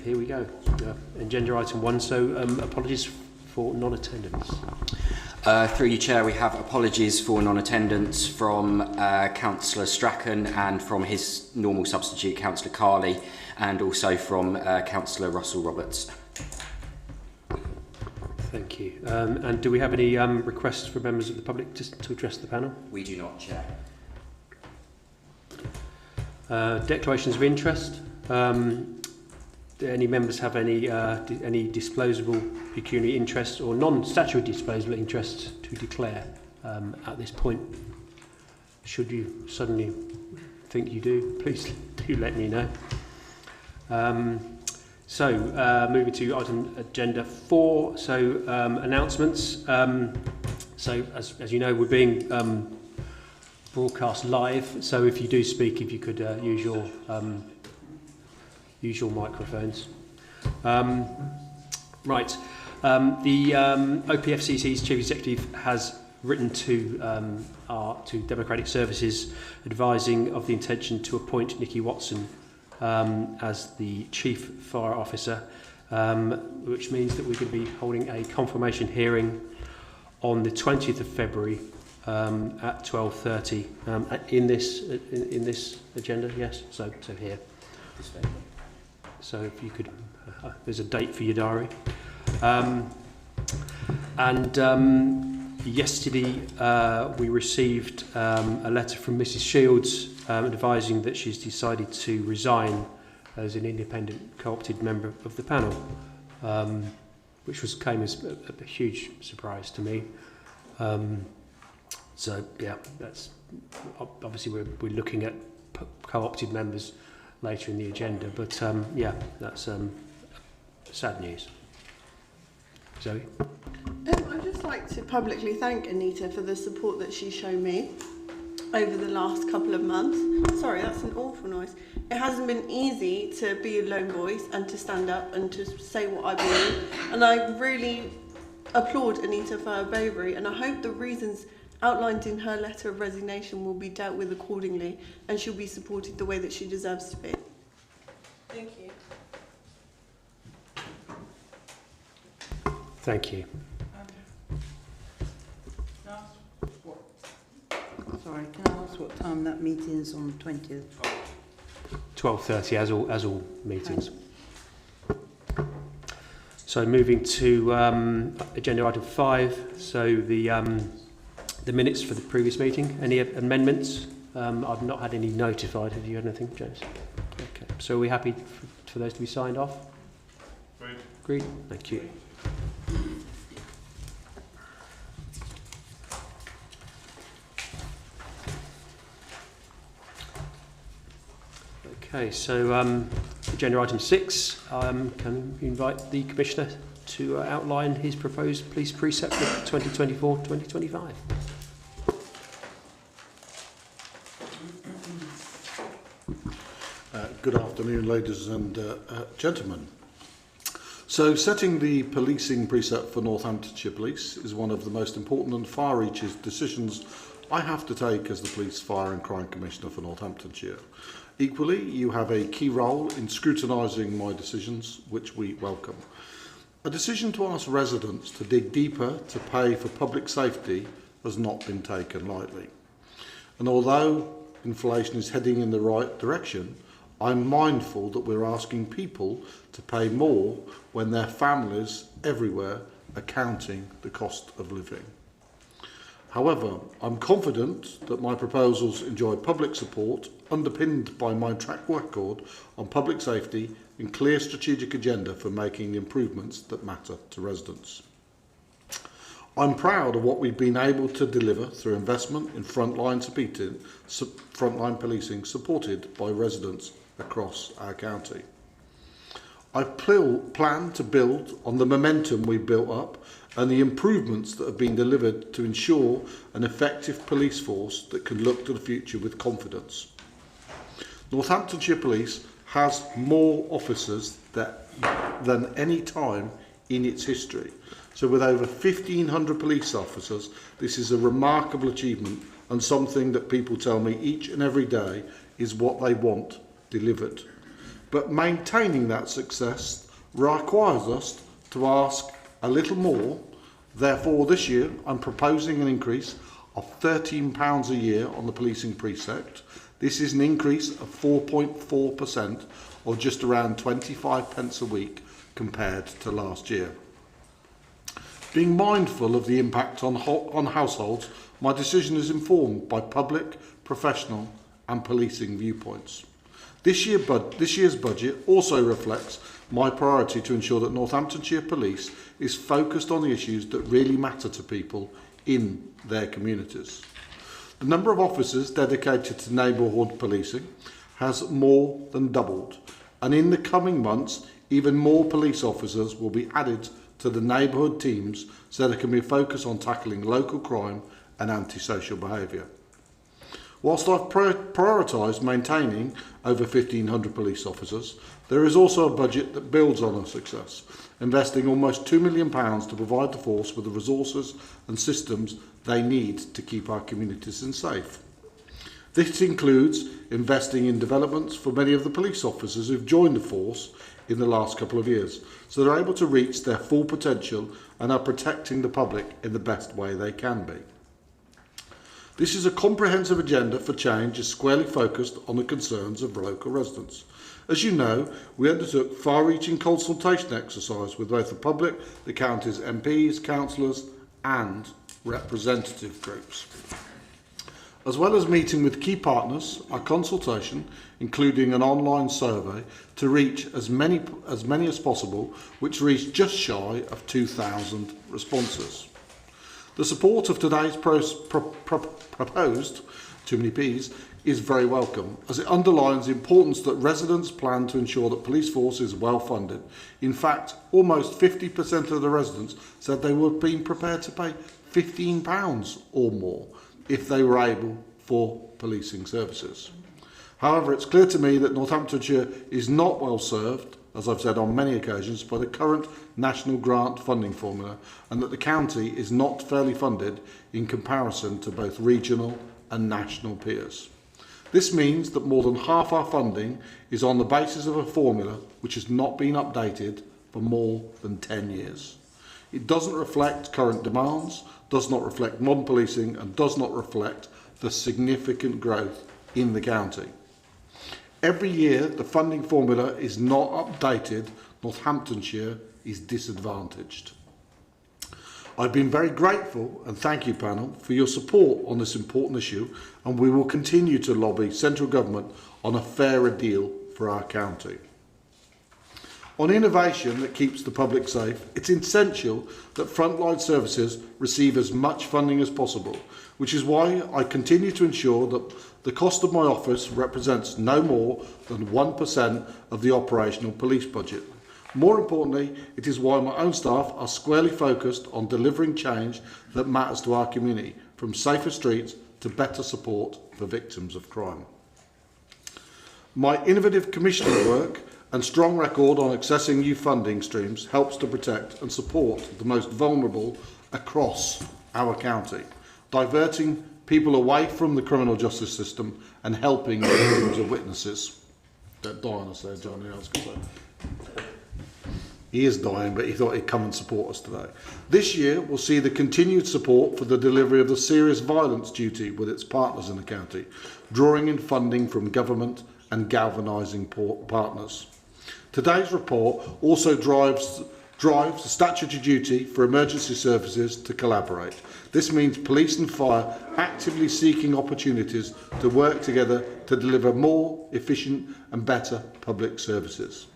here we go. Agenda item 1, so apologies for non-attendance. Through you, Chair, we have apologies for non-attendance from Councillor Strachan and from his normal substitute, Councillor Carley, and also from Councillor Russell Roberts. Thank you. And do we have any requests for members of the public to address the panel? We do not, Chair. Declarations of interest. Do any members have any disposable pecuniary interest or non-statutory disposable interest to declare at this point? Should you suddenly think you do, please do let me know. Moving to item agenda 4, announcements. So as you know, we're being broadcast live, so if you do speak, if you could use your microphones. The OPFCC's Chief Executive has written to Democratic Services advising of the intention to appoint Nikki Watson as the Chief Fire Officer, which means that we're going to be holding a confirmation hearing on the 20th of February at 12:30 in this agenda. Yes, so here. So if you could, there's a date for your diary. Yesterday we received a letter from Mrs. Shields advising that she's decided to resign as an independent co-opted member of the panel, which came as a huge surprise to me. So yeah, that's obviously we're looking at co-opted members later in the agenda, but yeah, that's sad news. Zoe? I'd just like to publicly thank Anita for the support that she's shown me over the last couple of months. Sorry, that's an awful noise. It hasn't been easy to be a lone voice and to stand up and to say what I believe, and I really applaud Anita for her bravery, and I hope the reasons outlined in her letter of resignation will be dealt with accordingly, and she'll be supported the way that she deserves to be. Thank you. Thank you. Sorry, can I ask what time that meeting is on the 20th? 12:30, as all meetings. So moving to agenda item 5. So the minutes for the previous meeting. Any amendments? I've not had any notified. Have you had anything, James? Okay. So are we happy for those to be signed off? Agreed. Thank you. Okay, so agenda item 6, can we invite the Commissioner to outline his proposed police precept for 2024-2025? Good afternoon, ladies and gentlemen. So setting the policing precept for Northamptonshire Police is one of the most important and far-reaching decisions I have to take as the Police, Fire and Crime Commissioner for Northamptonshire. Equally, you have a key role in scrutinising my decisions, which we welcome. A decision to ask residents to dig deeper to pay for public safety has not been taken lightly. And although inflation is heading in the right direction, I'm mindful that we're asking people to pay more when their families everywhere are counting the cost of living. However, I'm confident that my proposals enjoy public support, underpinned by my track record on public safety and clear strategic agenda for making improvements that matter to residents. I'm proud of what we've been able to deliver through investment in frontline policing supported by residents across our county. I plan to build on the momentum we've built up and the improvements that have been delivered to ensure an effective police force that can look to the future with confidence. Northamptonshire Police has more officers than any time in its history. So with over 1,500 police officers, this is a remarkable achievement and something that people tell me each and every day is what they want delivered. but maintaining that success requires us to ask a little more. Therefore, this year I'm proposing an increase of £13 a year on the policing precinct. This is an increase of 4.4%, or just around 25 pence a week compared to last year. Being mindful of the impact on households, my decision is informed by public, professional and policing viewpoints. This year's budget also reflects my priority to ensure that Northamptonshire Police is focused on the issues that really matter to people in their communities. The number of officers dedicated to neighbourhood policing has more than doubled, and in the coming months even more police officers will be added to the neighbourhood teams so there can be a focus on tackling local crime and antisocial behaviour. Whilst I've prioritised maintaining over 1,500 police officers, there is also a budget that builds on our success, investing almost £2 million to provide the force with the resources and systems they need to keep our communities safe. This includes investing in developments for many of the police officers who've joined the force in the last couple of years, so they're able to reach their full potential and are protecting the public in the best way they can be. This is a comprehensive agenda for change, is squarely focused on the concerns of local residents. As you know, we undertook far-reaching consultation exercise with both the public, the county's MPs, councillors and representative groups. As well as meeting with key partners, our consultation, including an online survey, to reach as many as possible, which reached just shy of 2,000 responses. The support of today's proposed, too many P's, is very welcome, as it underlines the importance that residents plan to ensure that police force is well funded. In fact, almost 50% of the residents said they would be prepared to pay £15 or more if they were able for policing services. However, it's clear to me that Northamptonshire is not well served, as I've said on many occasions, by the current national grant funding formula, and that the county is not fairly funded in comparison to both regional and national peers. This means that more than half our funding is on the basis of a formula which has not been updated for more than 10 years. It doesn't reflect current demands, does not reflect modern policing, and does not reflect the significant growth in the county. Every year the funding formula is not updated, Northamptonshire is disadvantaged. I've been very grateful, and thank you panel, for your support on this important issue, and we will continue to lobby central government on a fairer deal for our county. On innovation that keeps the public safe, it's essential that frontline services receive as much funding as possible, which is why I continue to ensure that the cost of my office represents no more than 1% of the operational police budget. More importantly, it is why my own staff are squarely focused on delivering change that matters to our community, from safer streets to better support for victims of crime. My innovative commissioning work and strong record on accessing new funding streams helps to protect and support the most vulnerable across our county, diverting people away from the criminal justice system and helping victims of witnesses. Don't die on us there, Johnny. I was going to say. He is dying, but he thought he'd come and support us today. This year will see the continued support for the delivery of the serious violence duty with its partners in the county, drawing in funding from government and galvanising partners. Today's report also drives the statutory duty for emergency services to collaborate. This means police and fire actively seeking opportunities to work together to deliver more efficient and better public services.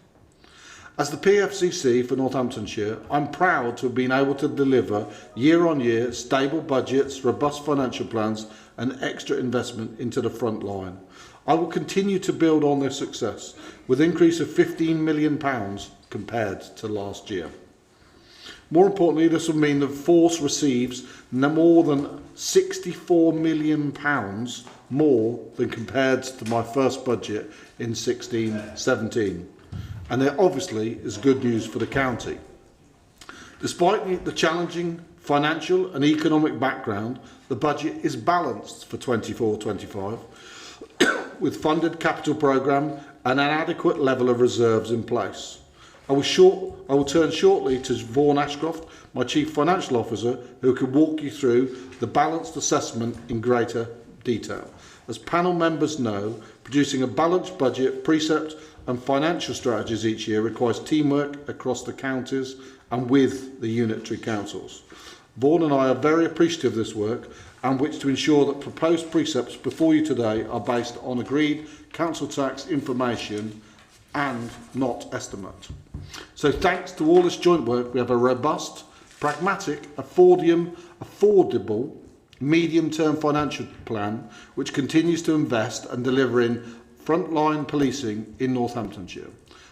As the PFCC for Northamptonshire, I'm proud to have been able to deliver year on year stable budgets, robust financial plans and extra investment into the front line. I will continue to build on this success with an increase of £15 million compared to last year. More importantly, this will mean the force receives no more than £64 million more than compared to my first budget in 16-17. And it obviously is good news for the county. Despite the challenging financial and economic background, the budget is balanced for 24-25 with funded capital programme and an adequate level of reserves in place. I will turn shortly to Vaughan Ashcroft, my Chief Financial Officer, who can walk you through the balanced assessment in greater detail. As panel members know, producing a balanced budget, precept and financial strategies each year requires teamwork across the counties and with the unitary councils. Vaughan and I are very appreciative of this work and wish to ensure that proposed precepts before you today are based on agreed council tax information and not estimate. So thanks to all this joint work, we have a robust, pragmatic, affordable, medium-term financial plan which continues to invest and deliver in frontline policing in Northamptonshire.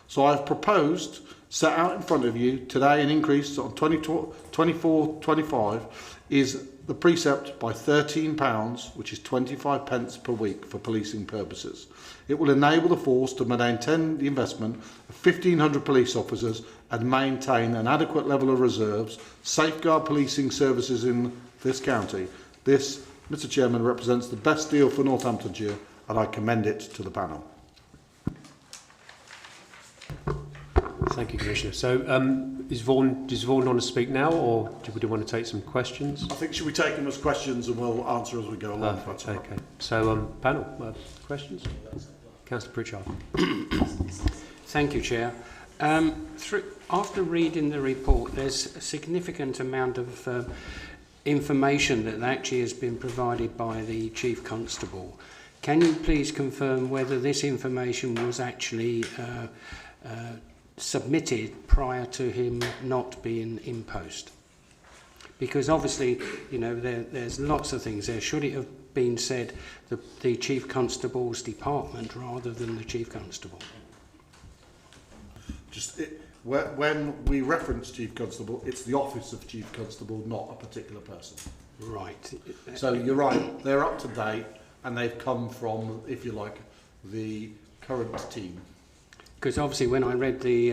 So I have proposed, set out in front of you today, an increase on 24-25 is the precept by £13, which is 25 pence per week for policing purposes. It will enable the force to maintain the investment of 1,500 police officers and maintain an adequate level of reserves, safeguard policing services in this county. This, Mr Chairman, represents the best deal for Northamptonshire and I commend it to the panel. Thank you, Commissioner. So, does Vaughan want to speak now, or do we want to take some questions? I think should we take them as questions and we'll answer as we go along. Okay. So, panel, questions? Councillor Pritchard. Thank you, Chair. After reading the report, there's a significant amount of information that actually has been provided by the Chief Constable. Can you please confirm whether this information was actually submitted prior to him not being in post? Because obviously, you know, there's lots of things there. Should it have been said the Chief Constable's department rather than the Chief Constable? When we reference Chief Constable, it's the office of Chief Constable, not a particular person. Right. So you're right, they're up to date and they've come from, if you like, the current team. Because obviously when I read the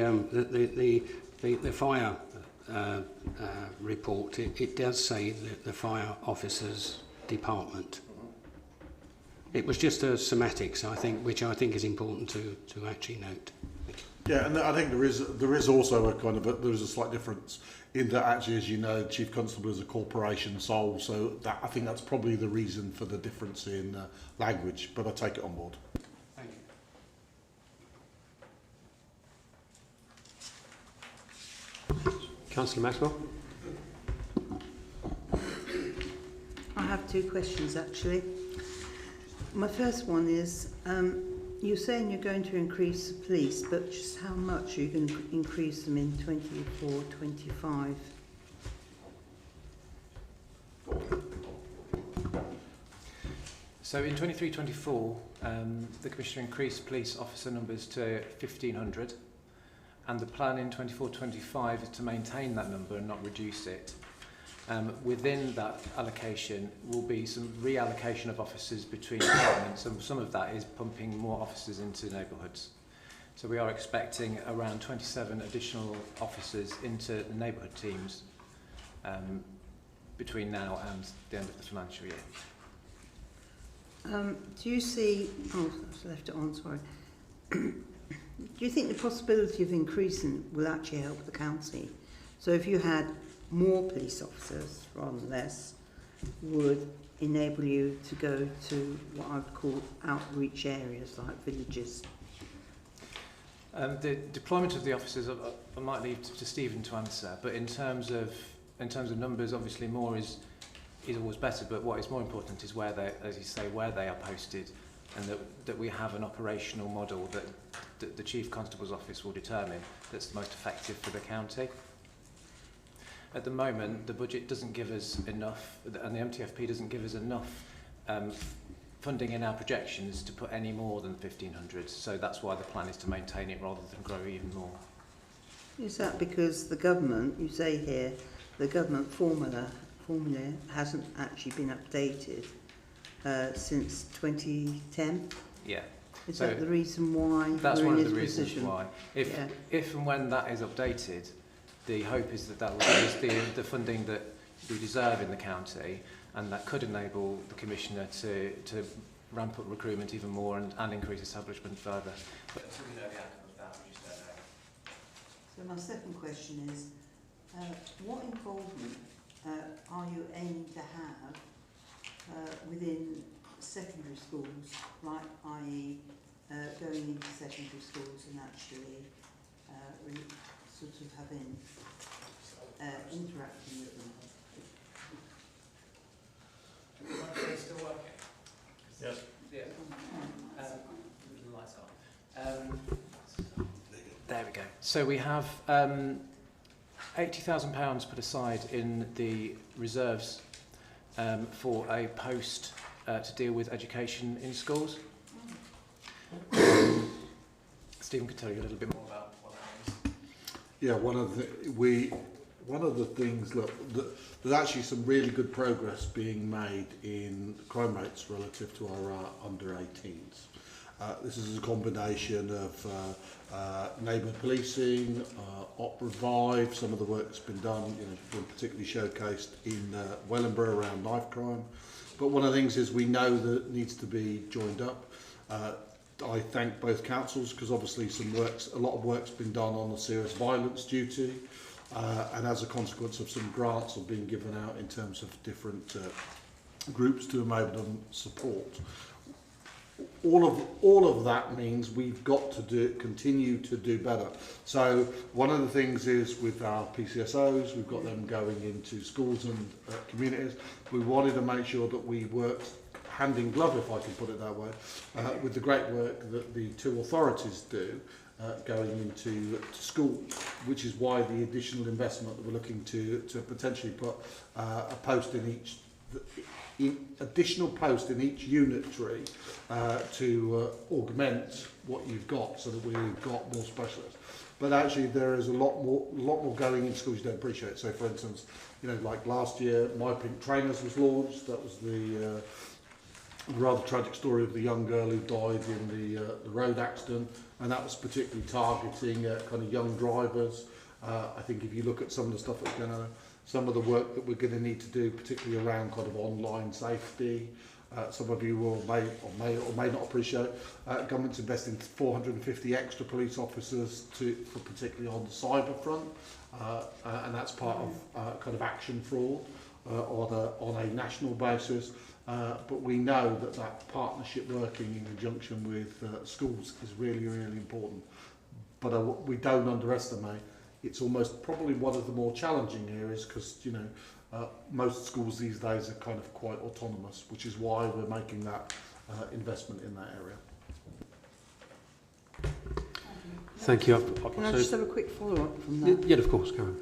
fire report, it does say the fire officers department. It was just a semantics, I think, which I think is important to actually note. Yeah, and I think there is also there is a slight difference in that actually, as you know, Chief Constable is a corporation sole, so that I think that's probably the reason for the difference in language. But I take it on board. Thank you. Councillor Maxwell. I have two questions actually. My first one is, you're saying you're going to increase the police, but just how much are you going to increase them in 24-25? So in 23-24, the Commissioner increased police officer numbers to 1,500, and the plan in 24-25 is to maintain that number and not reduce it. Within that allocation will be some reallocation of officers between departments, and some of that is pumping more officers into neighbourhoods. So we are expecting around 27 additional officers into the neighbourhood teams between now and the end of the financial year. Do you see, I've left it on, sorry. Do you think the possibility of increasing will actually help the county? So if you had more police officers rather than less, would enable you to go to what I would call outreach areas like villages? The deployment of the officers, I might leave to Stephen to answer, but in terms of numbers, obviously more is always better, but what is more important is where they, as you say, where they are posted, and that we have an operational model that the Chief Constable's office will determine that's the most effective for the county. At the moment, the budget doesn't give us enough, and the MTFP doesn't give us enough funding in our projections to put any more than 1,500. So that's why the plan is to maintain it rather than grow even more. Is that because the government, you say here, the government formula hasn't actually been updated since 2010? Yeah. Is that the reason why that's we're one in of the this reasons position? why. If and when that is updated, the hope is that will give us the funding that we deserve in the county, and that could enable the Commissioner to ramp up recruitment even more and increase establishment further. But until we know the outcome of that, we just don't know. So my second question is, what involvement are you aiming to have within secondary schools, like i.e. Going into secondary schools and actually sort of having interacting with them? Is still working? Yes. Yeah. The lights on. There we go. So we have £80,000 put aside in the reserves for a post to deal with education in schools. Stephen could tell you a little bit more about what that means. Yeah, one of the things, look, there's actually some really good progress being made in crime rates relative to our under 18s. This is a combination of neighbourhood policing, Op Revive, some of the work that's been done, been particularly showcased in Wellingborough around knife crime. But one of the things is we know that it needs to be joined up. I thank both councils because obviously a lot of work's been done on the serious violence duty, and as a consequence of some grants have been given out in terms of different groups to enable them support. All of that means we've got to continue to do better. So one of the things is with our PCSOs, we've got them going into schools and communities. We wanted to make sure that we worked hand in glove, if I can put it that way, with the great work that the two authorities do going into schools, which is why the additional investment that we're looking to potentially put a post in each, additional post in each unitary to augment what you've got, so that we've got more specialists. But actually, there is a lot more going in schools you don't appreciate. So, for instance, like last year, My Pink Trainers was launched. That was the rather tragic story of the young girl who died in the road accident, and that was particularly targeting kind of young drivers. I think if you look at some of the stuff that's going on, some of the work that we're going to need to do, particularly around kind of online safety, some of you may not appreciate, government's investing 450 extra police officers for particularly on the cyber front, and that's part of kind of action fraud on a national basis. But we know that partnership working in conjunction with schools is really, really important. But we don't underestimate. It's almost probably one of the more challenging areas because, most schools these days are kind of quite autonomous, which is why we're making that investment in that area. Thank you. Can I just have a quick follow-up from that? Yeah, of course, Karen.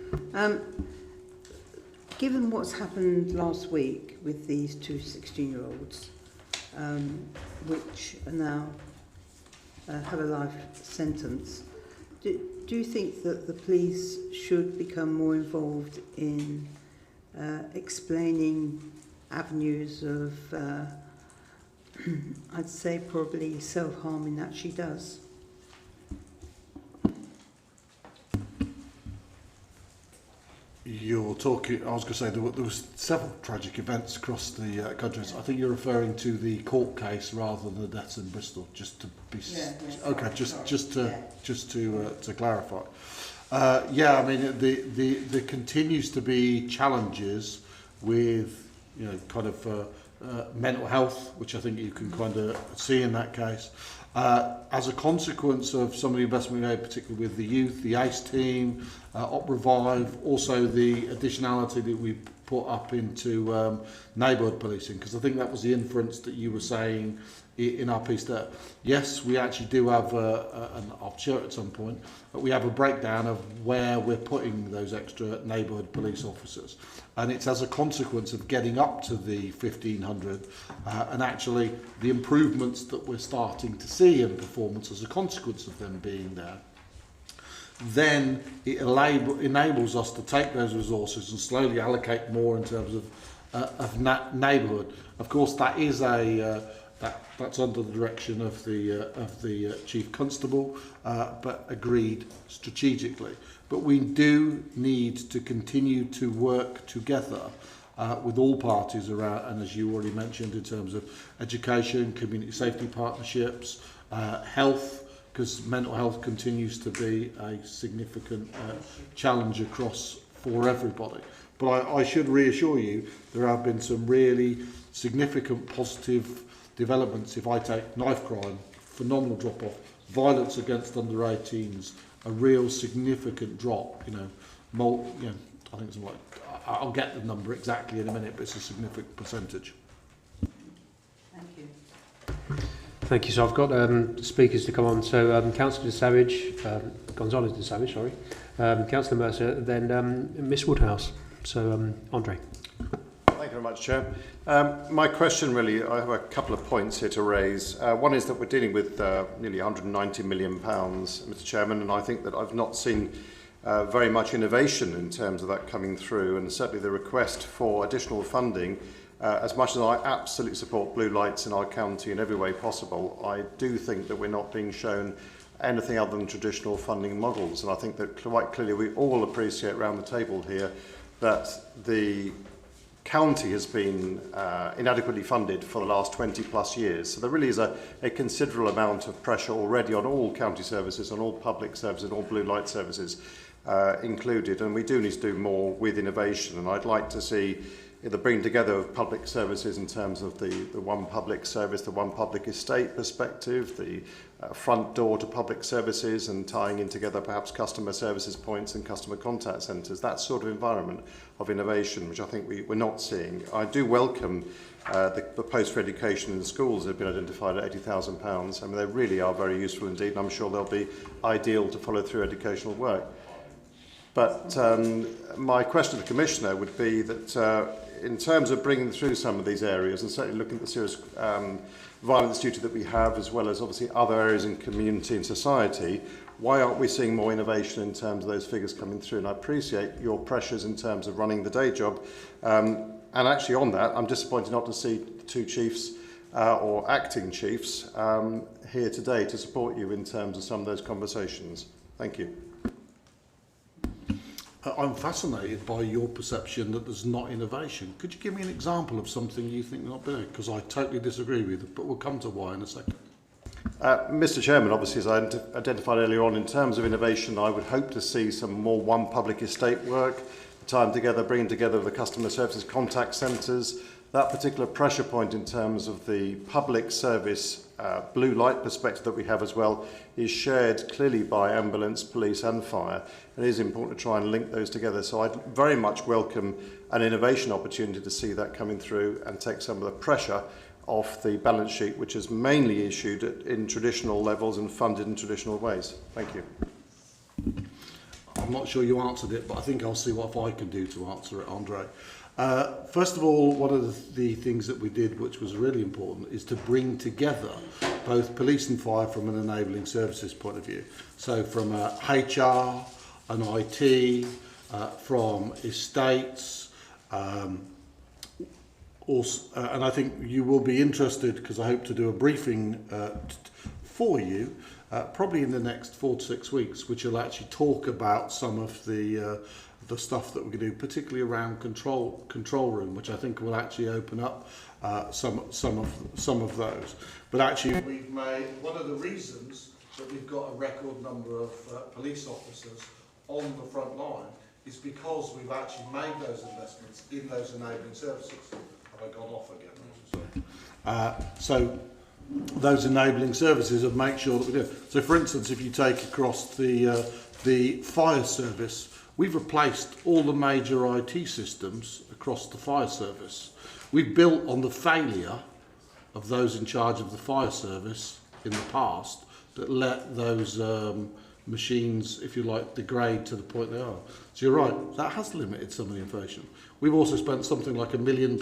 Given what's happened last week with these two 16-year-olds, which are now have a life sentence, do you think that the police should become more involved in explaining avenues of, I'd say probably self-harming that she does? You're talking, I was going to say there was several tragic events across the country. I think you're referring to the court case rather than the deaths in Bristol, just to be okay. Just to clarify. Yeah, I mean there continues to be challenges with kind of mental health, which I think you can kind of see in that case. As a consequence of some of the investment we made, particularly with the youth, the ACE team, Op Revive, also the additionality that we put up into neighbourhood policing, because I think that was the inference that you were saying in our piece there. Yes, we actually do have, and I'll share it at some point, but we have a breakdown of where we're putting those extra neighbourhood police officers. And it's as a consequence of getting up to the 1,500 and actually the improvements that we're starting to see in performance as a consequence of them being there. Then it enables us to take those resources and slowly allocate more in terms of neighbourhood. Of course, that is that's under the direction of the Chief Constable, but agreed strategically. But we do need to continue to work together with all parties around, and as you already mentioned, in terms of education, community safety partnerships, health, because mental health continues to be a significant challenge across for everybody. But I should reassure you, there have been some really significant positive developments. If I take knife crime, phenomenal drop-off, violence against under 18s, a real significant drop, I think it's like, I'll get the number exactly in a minute, but it's a significant percentage. Thank you. Thank you. So I've got speakers to come on. So Councillor Gonzalez de Savage, sorry, Councillor Mercer, then Miss Woodhouse. So Andre. Thank you very much, Chair. My question really, I have a couple of points here to raise. One is that we're dealing with nearly £190 million, Mr. Chairman, and I think that I've not seen very much innovation in terms of that coming through, and certainly the request for additional funding. As much as I absolutely support blue lights in our county in every way possible, I do think that we're not being shown anything other than traditional funding models. And I think that quite clearly we all appreciate around the table here that the county has been inadequately funded for the last 20 plus years. So there really is a considerable amount of pressure already on all county services, on all public services, all blue light services included. And we do need to do more with innovation. And I'd like to see the bringing together of public services in terms of the one public service, the one public estate perspective, the front door to public services, and tying in together perhaps customer services points and customer contact centres, that sort of environment of innovation, which I think we're not seeing. I do welcome the post for education in the schools that have been identified at £80,000. I mean, they really are very useful indeed, and I'm sure they'll be ideal to follow through educational work. But my question to the Commissioner would be that in terms of bringing through some of these areas, and certainly looking at the serious violence duty that we have, as well as obviously other areas in community and society, why aren't we seeing more innovation in terms of those figures coming through? And I appreciate your pressures in terms of running the day job. And actually on that, I'm disappointed not to see two chiefs or acting chiefs here today to support you in terms of some of those conversations. Thank you. I'm fascinated by your perception that there's not innovation. Could you give me an example of something you think not big? Because I totally disagree with it, but we'll come to why in a second. Mr. Chairman, obviously, as I identified earlier on, in terms of innovation, I would hope to see some more one public estate work, tying together, bringing together the customer services contact centres. That particular pressure point in terms of the public service blue light perspective that we have as well is shared clearly by ambulance, police and fire. It is important to try and link those together. So I'd very much welcome an innovation opportunity to see that coming through and take some of the pressure off the balance sheet, which is mainly issued in traditional levels and funded in traditional ways. Thank you. I'm not sure you answered it, but I think I'll see what I can do to answer it, Andre. First of all, one of the things that we did, which was really important, is to bring together both police and fire from an enabling services point of view. So from HR, an IT, from estates, also, and I think you will be interested, because I hope to do a briefing for you, probably in the next 4 to 6 weeks, which will actually talk about some of the stuff that we can do, particularly around control room, which I think will actually open up some of those. But actually, we've made one of the reasons that we've got a record number of police officers on the front line is because we've actually made those investments in those enabling services. Have I gone off again? So those enabling services of make sure that we do. So, for instance, if you take across the fire service, we've replaced all the major IT systems across the fire service. We've built on the failure of those in charge of the fire service in the past that let those machines, if you like, degrade to the point they are. So you're right, that has limited some of the innovation. We've also spent something like £1 million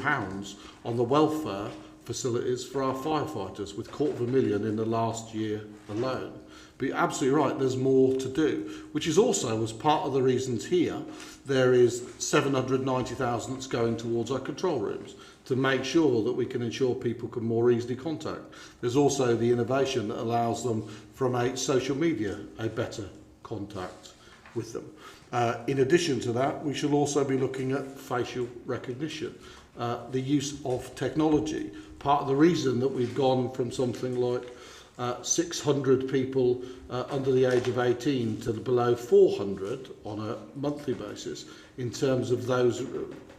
on the welfare facilities for our firefighters, with £250,000 in the last year alone. But you're absolutely right, there's more to do, which is also, as part of the reasons here, there is £790,000 that's going towards our control rooms to make sure that we can ensure people can more easily contact. There's also the innovation that allows them from a social media a better contact with them. In addition to that, we should also be looking at facial recognition, the use of technology. Part of the reason that we've gone from something like 600 people under the age of 18 to below 400 on a monthly basis in terms of those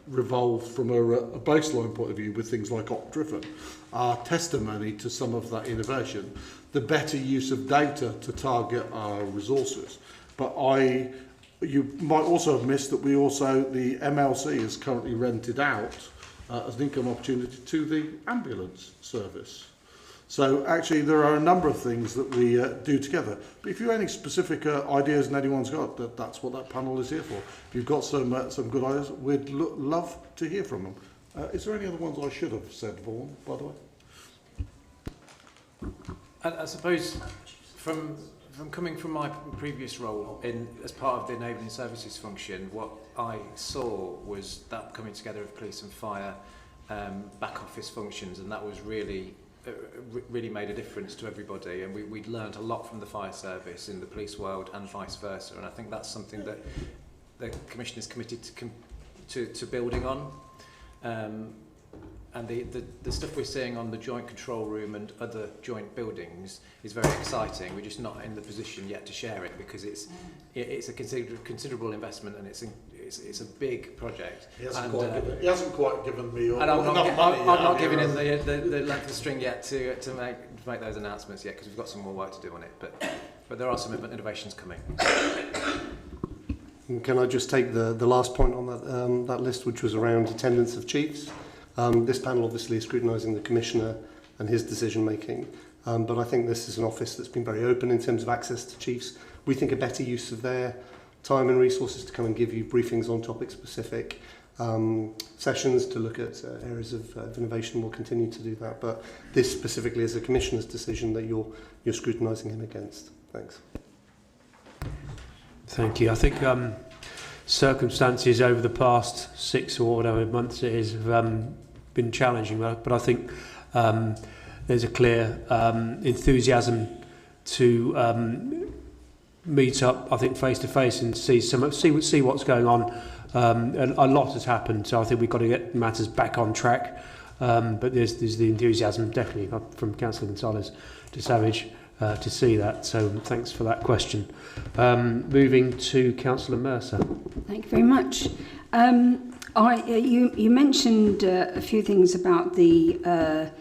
revolved from a baseline point of view with things like op-driven are testimony to some of that innovation. The better use of data to target our resources. But you might also have missed that the MLC is currently rented out as an income opportunity to the ambulance service. So actually there are a number of things that we do together. But if you have any specific ideas and anyone's got, that's what that panel is here for. If you've got some good ideas, we'd love to hear from them. Is there any other ones I should have said, Vaughan, by the way? I suppose from coming from my previous role as part of the enabling services function, what I saw was that coming together of police and fire back office functions, and that was really made a difference to everybody, and we'd learned a lot from the fire service in the police world and vice versa, and I think that's something that the Commission is committed to building on. And the stuff we're seeing on the joint control room and other joint buildings is very exciting. We're just not in the position yet to share it because it's a considerable investment, and it's a big project. He hasn't quite given me and I'm not giving him the length of the string yet to make those announcements yet, because we've got some more work to do on it. But there are some innovations coming. Can I just take the last point on that list, which was around attendance of chiefs? This panel obviously is scrutinising the Commissioner and his decision making, but I think this is an office that's been very open in terms of access to chiefs. We think a better use of their time and resources to come and give you briefings on topic specific sessions to look at areas of innovation. Will continue to do that, but this specifically is a Commissioner's decision that you're scrutinising him against. Thanks. Thank you. I think circumstances over the past 6 or whatever months it is have been challenging, but I think there's a clear enthusiasm to meet up, I think, face to face and see what's going on. And a lot has happened, so I think we've got to get matters back on track. But there's the enthusiasm definitely from Councillor Gonzalez to Savage to see that. So thanks for that question. Moving to Councillor Mercer. Thank you very much. You mentioned a few things about the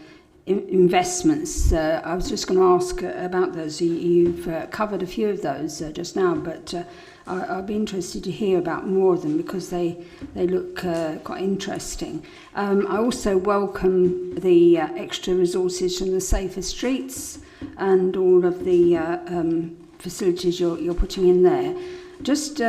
investments. I was just going to ask about those. You've covered a few of those just now, but I'd be interested to hear about more of them because they look quite interesting. I also welcome the extra resources from the Safer Streets and all of the facilities you're putting in there. Just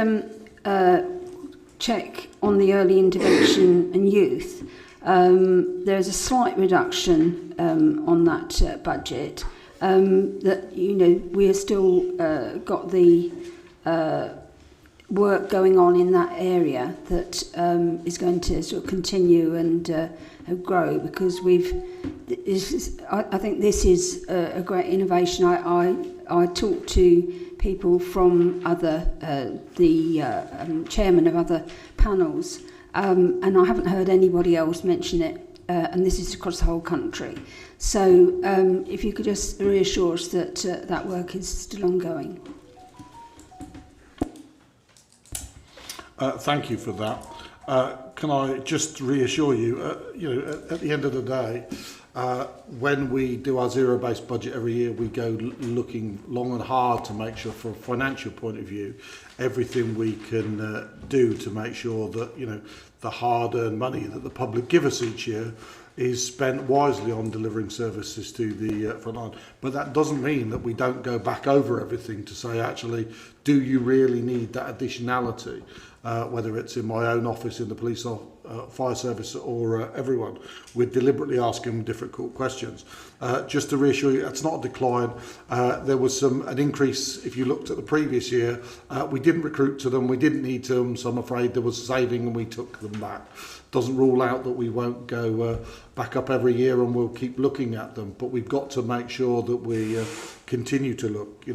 check on the early intervention and youth. There's a slight reduction on that budget. That we're still got the work going on in that area that is going to sort of continue and grow, because I think this is a great innovation. I talked to people from the chairman of other panels, and I haven't heard anybody else mention it, and this is across the whole country. So if you could just reassure us that that work is still ongoing. Thank you for that. Can I just reassure you, at the end of the day, when we do our zero-based budget every year, we go looking long and hard to make sure, from a financial point of view, everything we can do to make sure that the hard-earned money that the public give us each year is spent wisely on delivering services to the front line. But that doesn't mean that we don't go back over everything to say, actually, do you really need that additionality? Whether it's in my own office, in the police fire service, or everyone. We're deliberately asking difficult questions. Just to reassure you, it's not a decline. There was an increase, if you looked at the previous year. We didn't recruit to them, we didn't need to them, so I'm afraid there was saving and we took them back. Doesn't rule out that we won't go back up every year, and we'll keep looking at them, but we've got to make sure that we continue to look,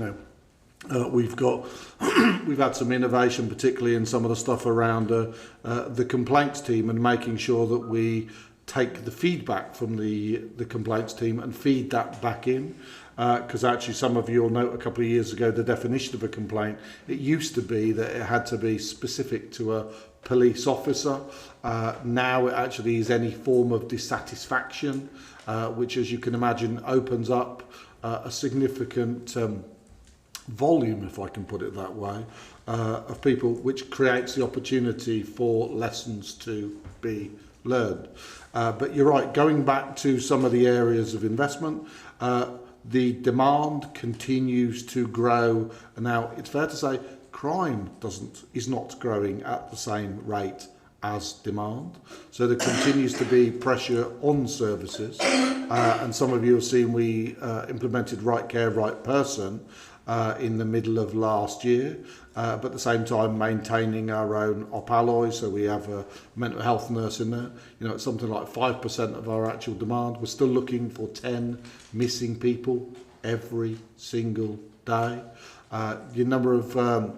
We've had some innovation, particularly in some of the stuff around the complaints team and making sure that we take the feedback from the complaints team and feed that back in. Because actually some of you will note a couple of years ago the definition of a complaint, it used to be that it had to be specific to a police officer. Now it actually is any form of dissatisfaction, which, as you can imagine, opens up a significant volume, if I can put it that way, of people, which creates the opportunity for lessons to be learned. But you're right, going back to some of the areas of investment, the demand continues to grow. Now, it's fair to say crime is not growing at the same rate as demand. So there continues to be pressure on services. And some of you have seen we implemented Right Care, Right Person in the middle of last year, but at the same time maintaining our own apologise, so we have a mental health nurse in there. You know, it's something like 5% of our actual demand. We're still looking for 10 missing people every single day. The number of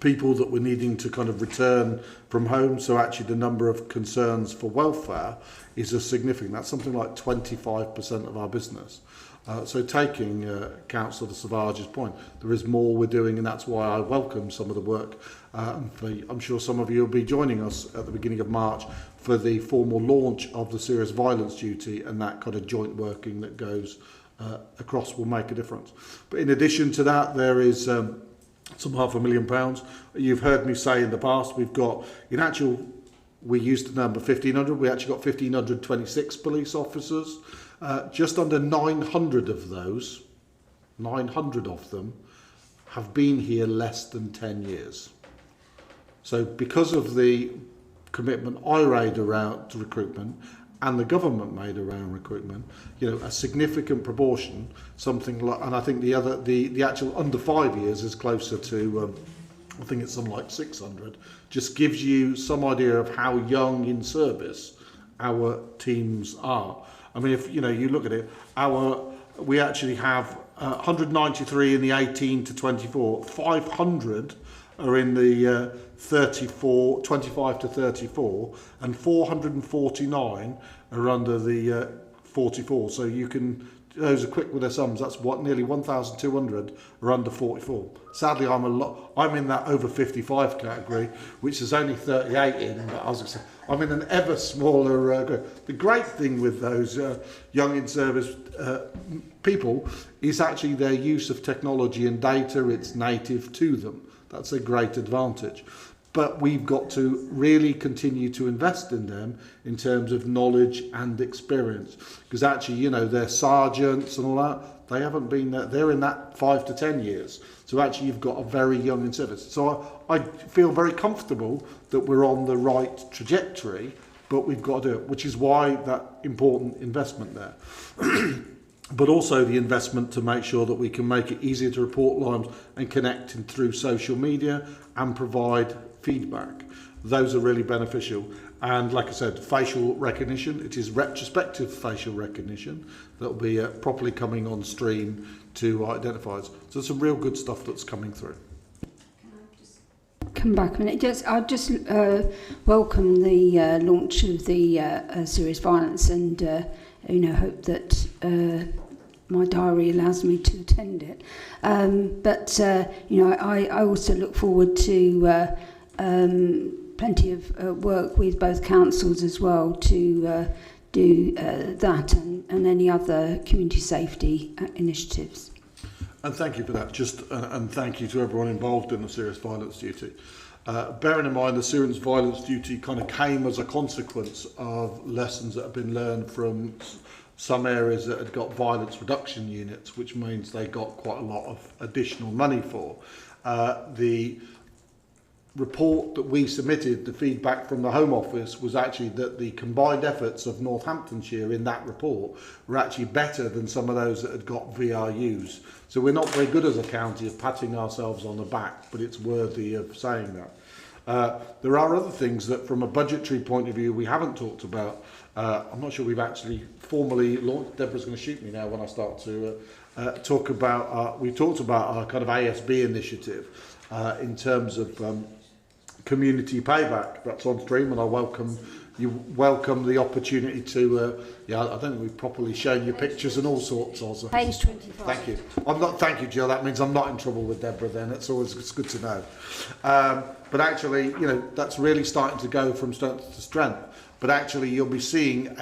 people that we're needing to kind of return from home, so actually the number of concerns for welfare is a significant, that's something like 25% of our business. So taking Councillor Savage's point, there is more we're doing, and that's why I welcome some of the work. I'm sure some of you will be joining us at the beginning of March for the formal launch of the serious violence duty, and that kind of joint working that goes across will make a difference. But in addition to that, there is some £500,000. You've heard me say in the past, we've got, in actual, we used the number 1,500, we actually got 1,526 police officers. Just under 900 of those, 900 of them, have been here less than 10 years. So because of the commitment I made around recruitment and the government made around recruitment, you know, a significant proportion, something like, and I think the actual under 5 years is closer to, I think it's something like 600, just gives you some idea of how young in service our teams are. I mean, if you know, you look at it, we actually have 193 in the 18 to 24, 500 are in the 25 to 34, and 449 are under the 44. So you can, those are quick with their sums. That's what, nearly 1,200 are under 44. Sadly, I'm in that over 55 category, which is only 38 in. But I was going to say, I'm in an ever smaller group. The great thing with those young in service people is actually their use of technology and data. It's native to them. That's a great advantage. But we've got to really continue to invest in them in terms of knowledge and experience. Because actually, you know, they're sergeants and all that. They haven't been there. They're in that 5 to 10 years. So actually, you've got a very young in service. So I feel very comfortable that we're on the right trajectory, but we've got to do it, which is why that important investment there. But also the investment to make sure that we can make it easier to report lives and connect through social media and provide feedback. Those are really beneficial. And like I said, facial recognition, it is retrospective facial recognition that will be properly coming on stream to identify us. So some real good stuff that's coming through. Come back a minute. I just welcome the launch of the serious violence, and hope that my diary allows me to attend it. But I also look forward to plenty of work with both councils as well to do that and any other community safety initiatives. And thank you for that. And thank you to everyone involved in the serious violence duty. Bearing in mind the serious violence duty kind of came as a consequence of lessons that have been learned from some areas that had got violence reduction units, which means they got quite a lot of additional money for. The report that we submitted, the feedback from the Home Office, was actually that the combined efforts of Northamptonshire in that report were actually better than some of those that had got VRUs. So we're not very good as a county at patting ourselves on the back, but it's worthy of saying that. There are other things that from a budgetary point of view we haven't talked about. I'm not sure we've actually formally launched. Deborah's going to shoot me now when I start to talk about we talked about our kind of ASB initiative in terms of community payback. That's on stream, and I welcome the opportunity to. I don't think we've properly shown you pictures and all sorts. Also, Page 25. thank you. Thank you, Jill. That means I'm not in trouble with Deborah. Then it's good to know. But actually, that's really starting to go from strength to strength. But actually, you'll be seeing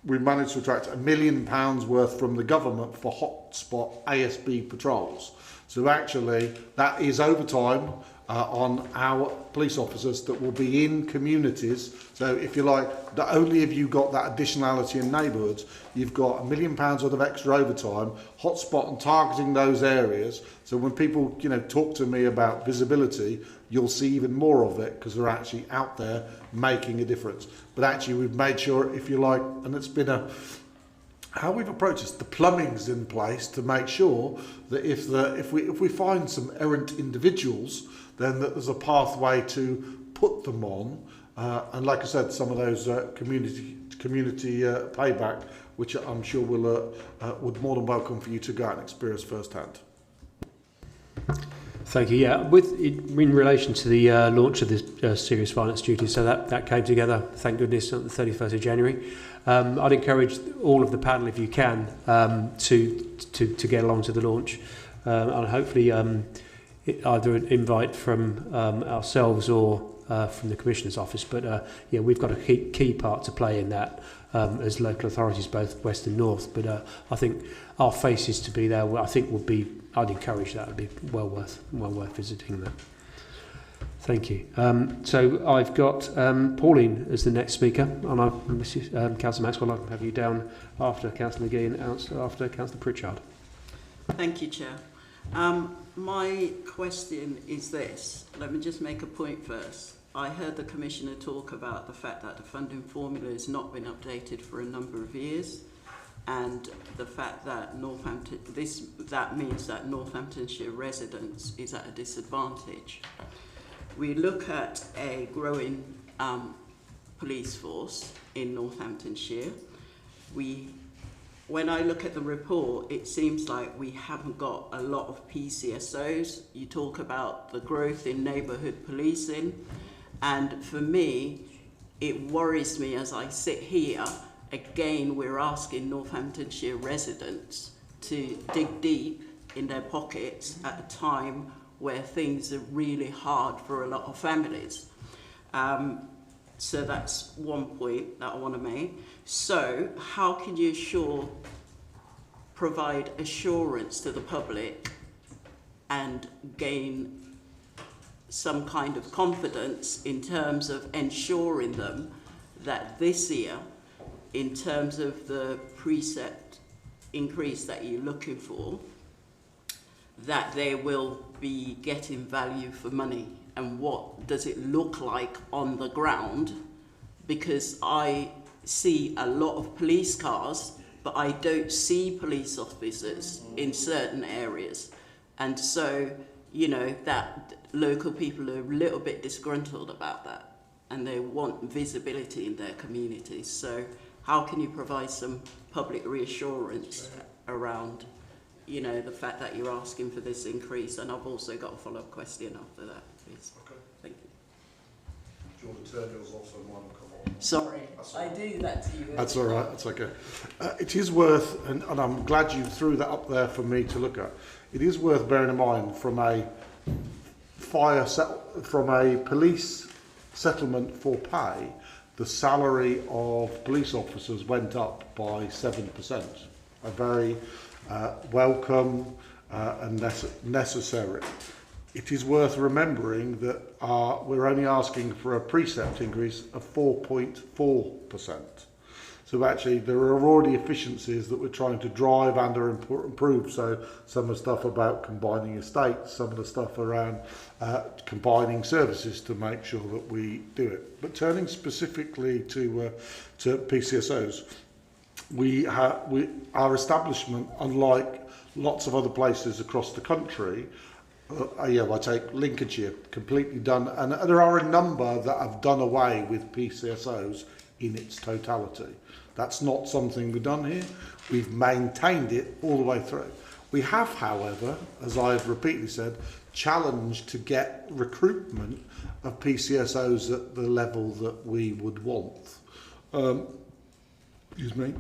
we managed to attract £1 million worth from the government for hotspot ASB patrols. So actually, that is overtime on our police officers that will be in communities. So if you like, not only have you got that additionality in neighbourhoods, you've got £1 million worth of extra overtime, hotspot and targeting those areas. So when people talk to me about visibility, you'll see even more of it because they're actually out there making a difference. But actually, we've made sure, if you like, and it's been how we've approached this, the plumbing's in place to make sure that if we find some errant individuals, then that there's a pathway to put them on. And like I said, some of those community payback, which I'm sure would more than welcome for you to go out and experience firsthand. Thank you. Yeah, in relation to the launch of the serious violence duty, so that came together, thank goodness, on the 31st of January. I'd encourage all of the panel, if you can, to get along to the launch, and hopefully either an invite from ourselves or from the Commissioner's office. But we've got a key part to play in that as local authorities, both West and North. But I think our faces to be there, I think I'd encourage that. It'd be well worth visiting that. Thank you. So I've got Pauline as the next speaker, and Councillor Maxwell, I can have you down after Councillor McGee and after Councillor Pritchard. Thank you, Chair. My question is this. Let me just make a point first. I heard the Commissioner talk about the fact that the funding formula has not been updated for a number of years, and the fact that that means that Northamptonshire residents is at a disadvantage. We look at a growing police force in Northamptonshire. When I look at the report, it seems like we haven't got a lot of PCSOs. You talk about the growth in neighbourhood policing, and for me, it worries me as I sit here. Again, we're asking Northamptonshire residents to dig deep in their pockets at a time where things are really hard for a lot of families. So that's one point that I want to make. So how can you provide assurance to the public and gain some kind of confidence in terms of ensuring them that this year, in terms of the precept increase that you're looking for, that they will be getting value for money? And what does it look like on the ground? Because I see a lot of police cars, but I don't see police officers in certain areas. And so, that local people are a little bit disgruntled about that, and they want visibility in their communities. So how can you provide some public reassurance around, the fact that you're asking for this increase? And I've also got a follow-up question after that, please. Okay. Thank you. Do you want to turn yours off and one come on? Sorry, I do that to you. That's all right. That's okay. It is worth, and I'm glad you threw that up there for me to look at. It is worth bearing in mind from a police settlement for pay, the salary of police officers went up by 7%. A very welcome and necessary. It is worth remembering that we're only asking for a precept increase of 4.4%. So actually there are already efficiencies that we're trying to drive and improve. So some of the stuff about combining estates, some of the stuff around combining services to make sure that we do it. But turning specifically to PCSOs, our establishment, unlike lots of other places across the country, I take Lincolnshire, completely done, and there are a number that have done away with PCSOs in its totality. That's not something we've done here. We've maintained it all the way through. We have, however, as I've repeatedly said, challenged to get recruitment of PCSOs at the level that we would want. Excuse me.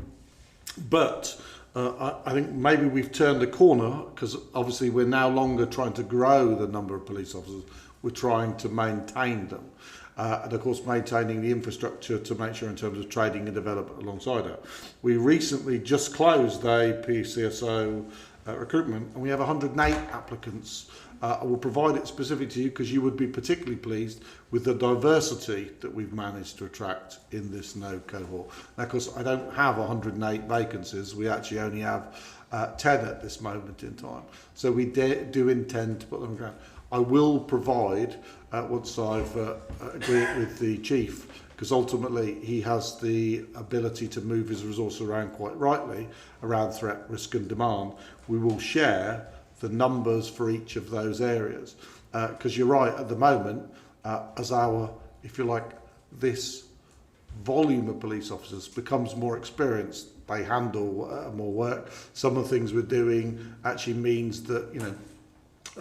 But I think maybe we've turned the corner, because obviously we're no longer trying to grow the number of police officers, we're trying to maintain them. And of course maintaining the infrastructure to make sure in terms of training and development alongside it. We recently just closed a PCSO recruitment and we have 108 applicants. I will provide it specific to you because you would be particularly pleased with the diversity that we've managed to attract in this no cohort. Now of course I don't have 108 vacancies, we actually only have 10 at this moment in time. So we do intend to put them down. I will provide, once I've agreed with the chief, because ultimately he has the ability to move his resource around quite rightly, around threat, risk and demand. We will share the numbers for each of those areas. Because you're right, at the moment, as our, if you like, this volume of police officers becomes more experienced, they handle more work. Some of the things we're doing actually means that, you know,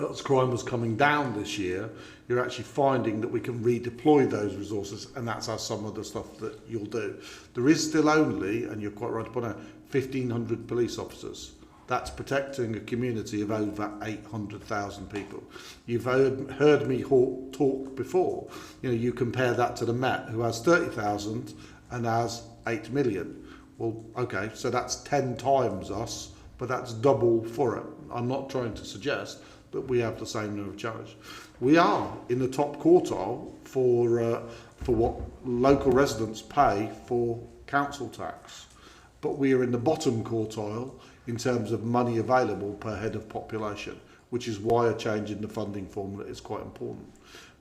as crime was coming down this year, you're actually finding that we can redeploy those resources, and that's how some of the stuff that you'll do. There is still only, and you're quite right to point out, 1,500 police officers. That's protecting a community of over 800,000 people. You've heard me talk before. You know, you compare that to the Met, who has 30,000 and has 8 million. Well, okay, so that's 10 times us, but that's double for it. I'm not trying to suggest that we have the same number of challenge. We are in the top quartile for what local residents pay for council tax, but we are in the bottom quartile in terms of money available per head of population, which is why a change in the funding formula is quite important.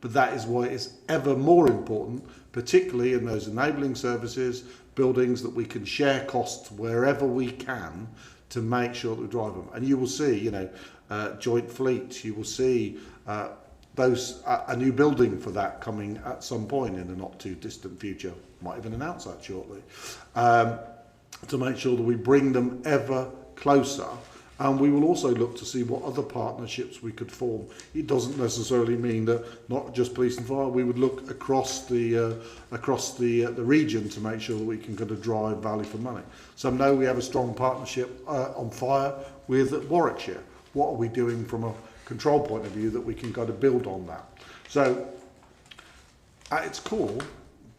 But that is why it's ever more important, particularly in those enabling services, buildings that we can share costs wherever we can to make sure that we drive them. And you will see, you know, joint fleet, you will see a new building for that coming at some point in the not too distant future, might even announce that shortly, to make sure that we bring them ever closer. And we will also look to see what other partnerships we could form. It doesn't necessarily mean that not just police and fire, we would look across the region to make sure that we can kind of drive value for money. Some know we have a strong partnership on fire with Warwickshire. What are we doing from a control point of view that we can kind of build on that? So at its core,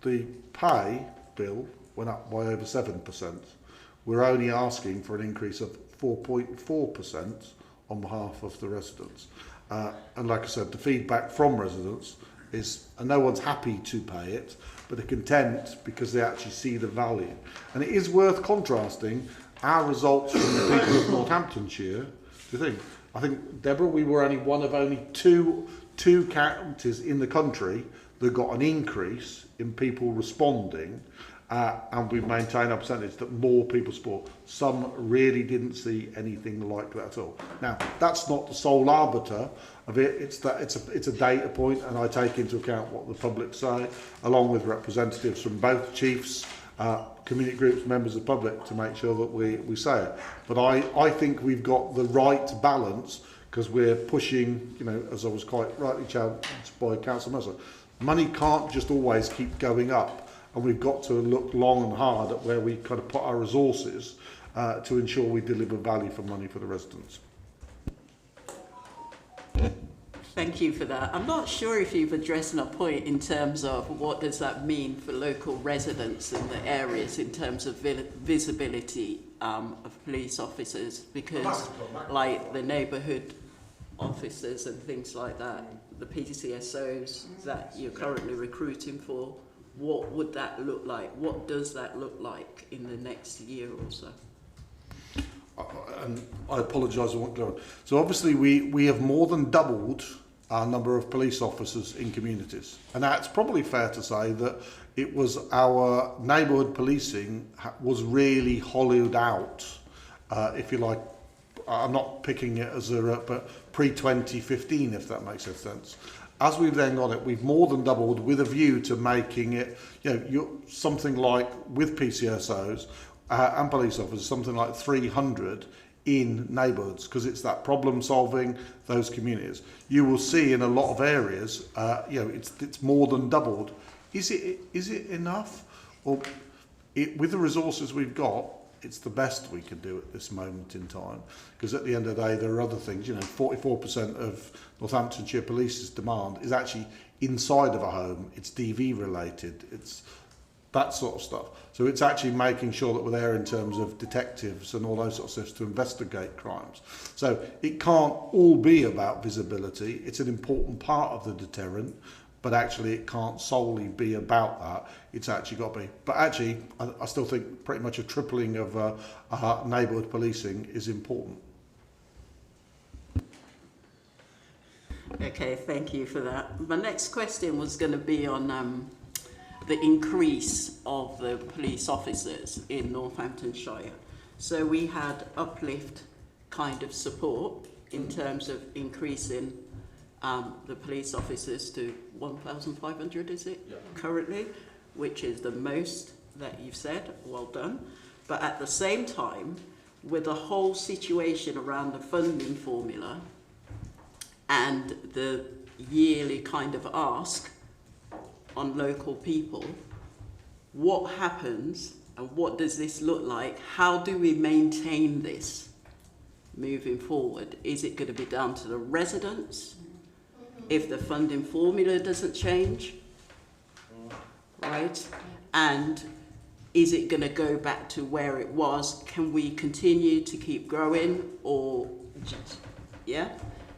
the pay bill went up by over 7%. We're only asking for an increase of 4.4% on behalf of the residents. And like I said, the feedback from residents is, and no one's happy to pay it, but they're content because they actually see the value. And it is worth contrasting our results from the people of Northamptonshire. Do you think? I think, Deborah, we were one of only two counties in the country that got an increase in people responding, and we maintain our percentage that more people support. Some really didn't see anything like that at all. Now, that's not the sole arbiter of it. It's a data point, and I take into account what the public say, along with representatives from both chiefs, community groups, members of the public, to make sure that we say it. But I think we've got the right balance, because we're pushing, you know, as I was quite rightly challenged by Councillor Mercer, money can't just always keep going up, and we've got to look long and hard at where we kind of put our resources to ensure we deliver value for money for the residents. Thank you for that. I'm not sure if you've addressed a point in terms of what does that mean for local residents in the areas in terms of visibility of police officers, because like the neighbourhood officers and things like that, the PCSOs that you're currently recruiting for, what would that look like? What does that look like in the next year or so? And I apologise, I won't go on. So obviously we have more than doubled our number of police officers in communities. And that's probably fair to say that it was our neighbourhood policing was really hollowed out, if you like. I'm not picking it as a, but pre-2015, if that makes any sense. as we've then got it, we've more than doubled with a view to making it, something like with PCSOs and police officers, something like 300 in neighbourhoods, because it's that problem solving those communities. You will see in a lot of areas, it's more than doubled. Is it enough? Or with the resources we've got, it's the best we can do at this moment in time, because at the end of the day there are other things. 44% of Northamptonshire Police's demand is actually inside of a home. It's DV related, it's that sort of stuff. So it's actually making sure that we're there in terms of detectives and all those sorts of stuff to investigate crimes. So it can't all be about visibility. It's an important part of the deterrent, but actually it can't solely be about that. It's actually got to be. But actually, I still think pretty much a tripling of neighbourhood policing is important. Okay, thank you for that. My next question was going to be on the increase of the police officers in Northamptonshire. So we had uplift kind of support in terms of increasing the police officers to 1,500, is it, currently, which is the most that you've said. Well done. But at the same time, with the whole situation around the funding formula and the yearly kind of ask on local people, what happens and what does this look like? How do we maintain this moving forward? Is it going to be down to the residents if the funding formula doesn't change, right? And is it going to go back to where it was? Can we continue to keep growing, or just,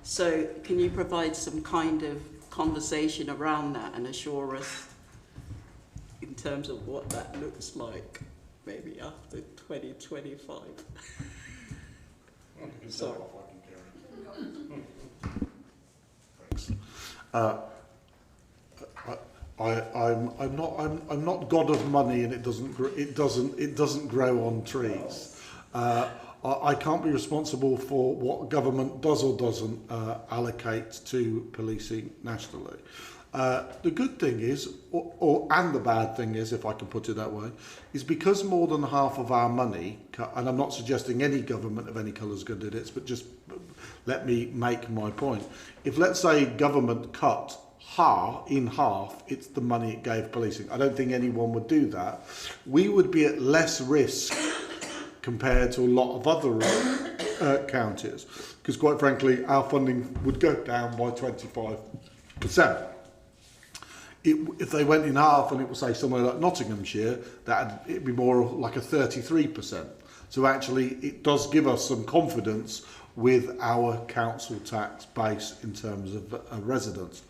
So can you provide some kind of conversation around that and assure us in terms of what that looks like maybe after 2025? Sorry. I'm not God of money, and it doesn't grow on trees. I can't be responsible for what government does or doesn't allocate to policing nationally. The good thing is, and the bad thing is, if I can put it that way, is because more than half of our money, and I'm not suggesting any government of any colour is going to do this, but just let me make my point. If, let's say, government cut in half, it's the money it gave policing. I don't think anyone would do that. We would be at less risk compared to a lot of other counties, because quite frankly, our funding would go down by 25%. If they went in half and it was, say, somewhere like Nottinghamshire, it'd be more like a 33%. So actually, it does give us some confidence with our council tax base in terms of residents.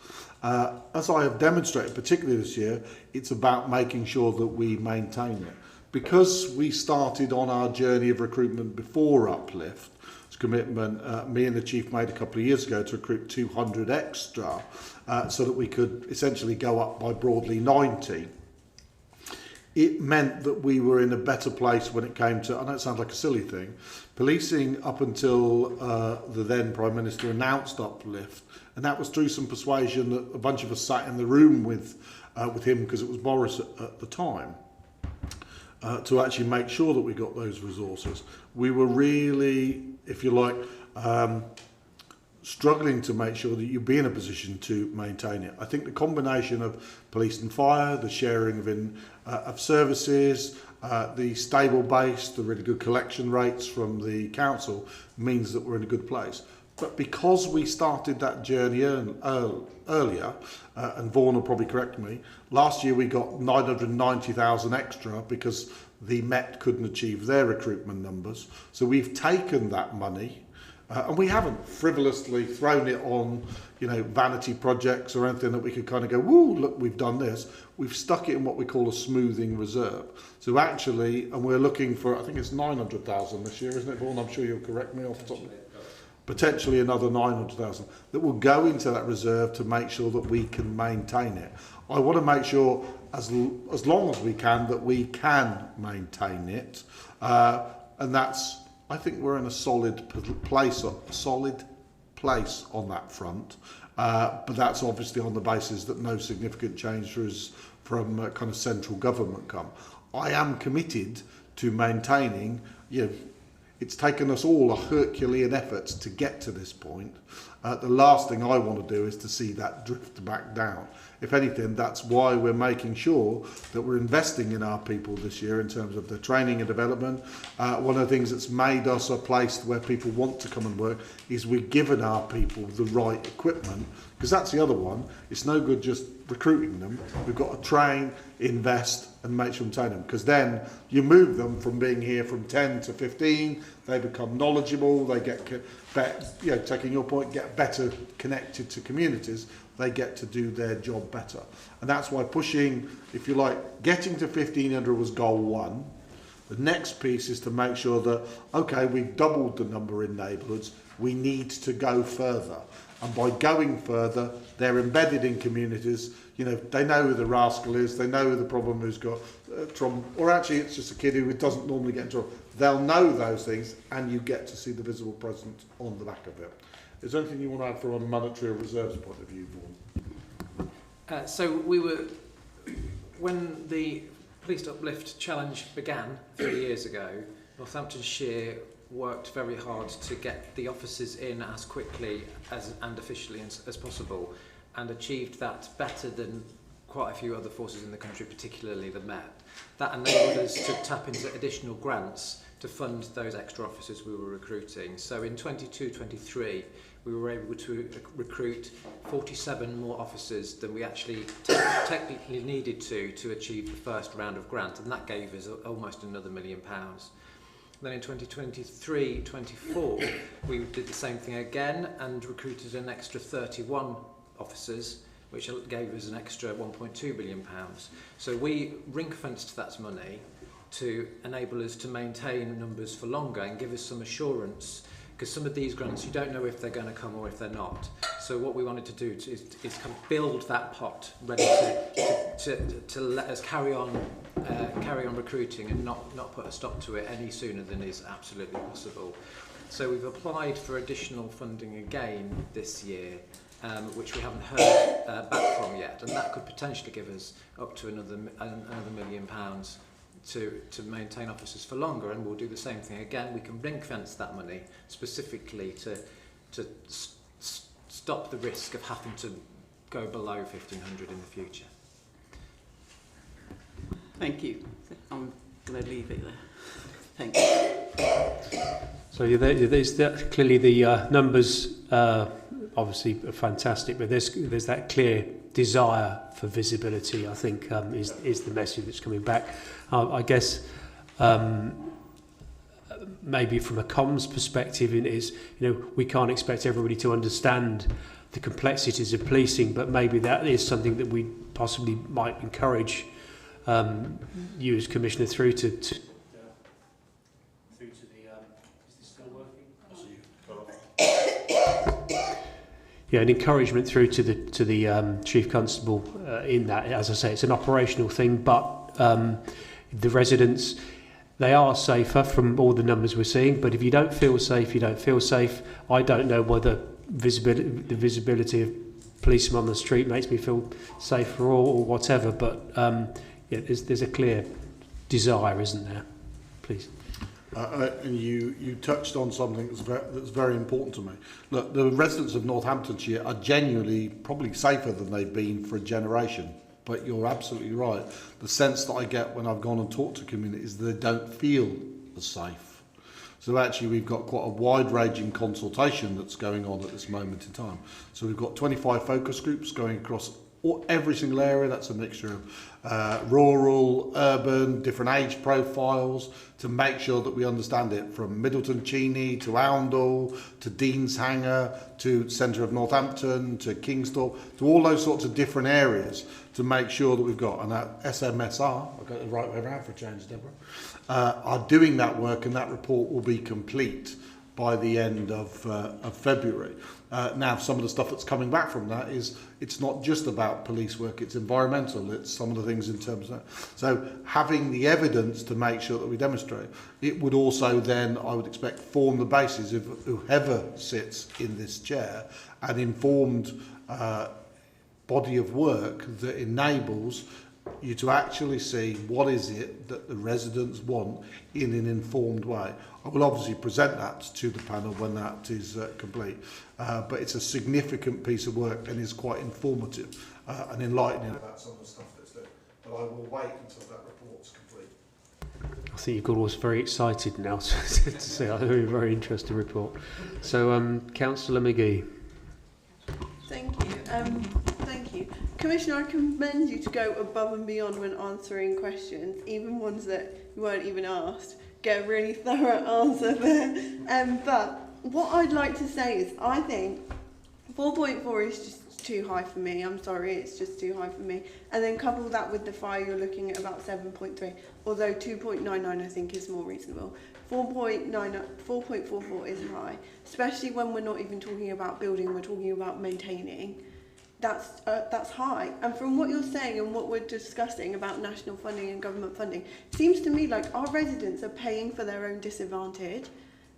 As I have demonstrated, particularly this year, it's about making sure that we maintain it. Because we started on our journey of recruitment before Uplift, it's a commitment me and the Chief made a couple of years ago to recruit 200 extra so that we could essentially go up by broadly 90. It meant that we were in a better place when it came to, I know it sounds like a silly thing, policing up until the then Prime Minister announced Uplift, and that was through some persuasion that a bunch of us sat in the room with him, because it was Boris at the time. To actually make sure that we got those resources. We were really, if you like, struggling to make sure that you'd be in a position to maintain it. I think the combination of police and fire, the sharing of services, the stable base, the really good collection rates from the council means that we're in a good place. But because we started that journey earlier, and Vaughan will probably correct me, last year we got 990,000 extra because the Met couldn't achieve their recruitment numbers. So we've taken that money, and we haven't frivolously thrown it on, vanity projects or anything that we could kind of go, woo, look, we've done this. We've stuck it in what we call a smoothing reserve. So actually, and we're looking for, I think it's 900,000 this year, isn't it, Vaughan? I'm sure you'll correct me off the top of it. Potentially another 900,000 that will go into that reserve to make sure that we can maintain it. I want to make sure, as long as we can, that we can maintain it, and that's. I think we're in a solid place on that front, but that's obviously on the basis that no significant change from kind of central government come. I am committed to maintaining, it's taken us all a Herculean effort to get to this point. The last thing I want to do is to see that drift back down. If anything, that's why we're making sure that we're investing in our people this year in terms of the training and development. One of the things that's made us a place where people want to come and work is we've given our people the right equipment, because that's the other one. It's no good just recruiting them. We've got to train, invest and make sure we train them, because then you move them from being here from 10 to 15, they become knowledgeable, they get better, taking your point, get better connected to communities, they get to do their job better. And that's why pushing, if you like, getting to 1500 was goal one. The next piece is to make sure that, okay, we've doubled the number in neighbourhoods, we need to go further. And by going further, they're embedded in communities, they know who the rascal is, they know who the problem who's got trouble, or actually it's just a kid who doesn't normally get in trouble. They'll know those things, and you get to see the visible presence on the back of it. Is there anything you want to add from a monetary or reserves point of view, Vaughan? So when the Police Uplift Challenge began 3 years ago, Northamptonshire worked very hard to get the officers in as quickly and efficiently as possible, and achieved that better than quite a few other forces in the country, particularly the Met. That enabled us to tap into additional grants to fund those extra officers we were recruiting. So in 22-23, we were able to recruit 47 more officers than we actually technically needed to achieve the first round of grant, and that gave us almost another £1 million. Then in 2023-24, we did the same thing again and recruited an extra 31 officers, which gave us an extra £1.2 billion. So we ring-fenced that money to enable us to maintain numbers for longer and give us some assurance, because some of these grants you don't know if they're going to come or if they're not. So what we wanted to do is kind of build that pot ready to let us carry on recruiting and not put a stop to it any sooner than is absolutely possible. So we've applied for additional funding again this year, which we haven't heard back from yet, and that could potentially give us up to another £1 million to maintain officers for longer, and we'll do the same thing again. We can ring fence that money specifically to stop the risk of having to go below 1500 in the future. Thank you. I'm going to leave it there. Thank you. So there's clearly the numbers obviously are fantastic, but there's that clear desire for visibility, I think, is the message that's coming back. I guess maybe from a comms perspective, it is, we can't expect everybody to understand the complexities of policing, but maybe that is something that we possibly might encourage you as Commissioner through to the is this still working? Yeah, an encouragement through to the Chief Constable in that. As I say, it's an operational thing, but the residents, they are safer from all the numbers we're seeing. But if you don't feel safe, you don't feel safe. I don't know whether the visibility of policemen on the street makes me feel safer or whatever. But yeah, there's a clear desire, isn't there? Please. And you touched on something that's very important to me. Look, the residents of Northamptonshire are genuinely probably safer than they've been for a generation. But you're absolutely right. The sense that I get when I've gone and talked to communities, they don't feel as safe. So actually we've got quite a wide-ranging consultation that's going on at this moment in time. So we've got 25 focus groups going across every single area. That's a mixture of rural, urban, different age profiles, to make sure that we understand it from Middleton Cheney to Oundle to Dean's Hanger to centre of Northampton to Kingsthorpe, to all those sorts of different areas, to make sure that we've got, and that SMSR, I've got it the right way around for a change, Deborah, are doing that work, and that report will be complete by the end of February. Now, some of the stuff that's coming back from that is, it's not just about police work, it's environmental, it's some of the things in terms of that. So having the evidence to make sure that we demonstrate, it would also then, I would expect, form the basis of whoever sits in this chair, an informed body of work that enables you to actually see what is it that the residents want in an informed way. I will obviously present that to the panel when that is complete, but it's a significant piece of work and is quite informative and enlightening about some of the stuff that's there. But I will wait until that report's complete. I think you've got us very excited now to say a very interesting report. So, Councillor McGee. Thank you. Thank you. Commissioner, I commend you to go above and beyond when answering questions, even ones that you weren't even asked. Get a really thorough answer there. But what I'd like to say is I think 4.4 is just too high for me. I'm sorry, it's just too high for me. And then couple that with the fire, you're looking at about 7.3, although 2.99 I think is more reasonable. 4.44 is high, especially when we're not even talking about building, we're talking about maintaining. That's high. And from what you're saying and what we're discussing about national funding and government funding, it seems to me like our residents are paying for their own disadvantage.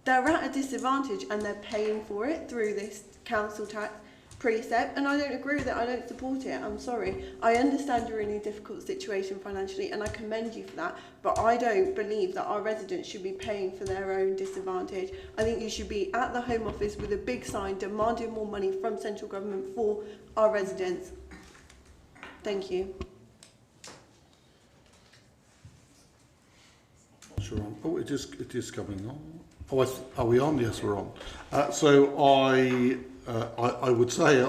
They're at a disadvantage and they're paying for it through this council tax precept, and I don't agree with it. I don't support it. I'm sorry. I understand you're in a difficult situation financially and I commend you for that, but I don't believe that our residents should be paying for their own disadvantage. I think you should be at the Home Office with a big sign demanding more money from central government for our residents. Thank you. Sure. Oh, it is coming on. Oh, are we on? Yes, we're on. So I would say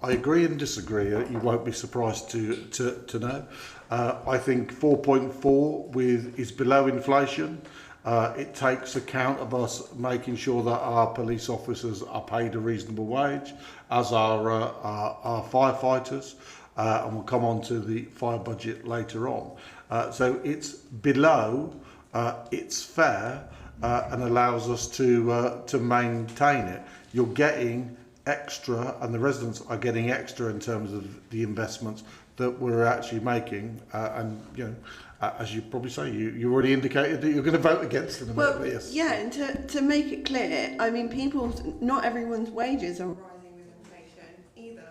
I agree and disagree. You won't be surprised to know. I think 4.4 is below inflation. It takes account of us making sure that our police officers are paid a reasonable wage, as are our firefighters, and we'll come on to the fire budget later on. So it's below, it's fair, and allows us to maintain it. You're getting extra, and the residents are getting extra in terms of the investments that we're actually making. And you know, as you probably say, you already indicated that you're going to vote against it. Well, yes. yeah, and to make it clear, I mean, not everyone's wages are rising with inflation either.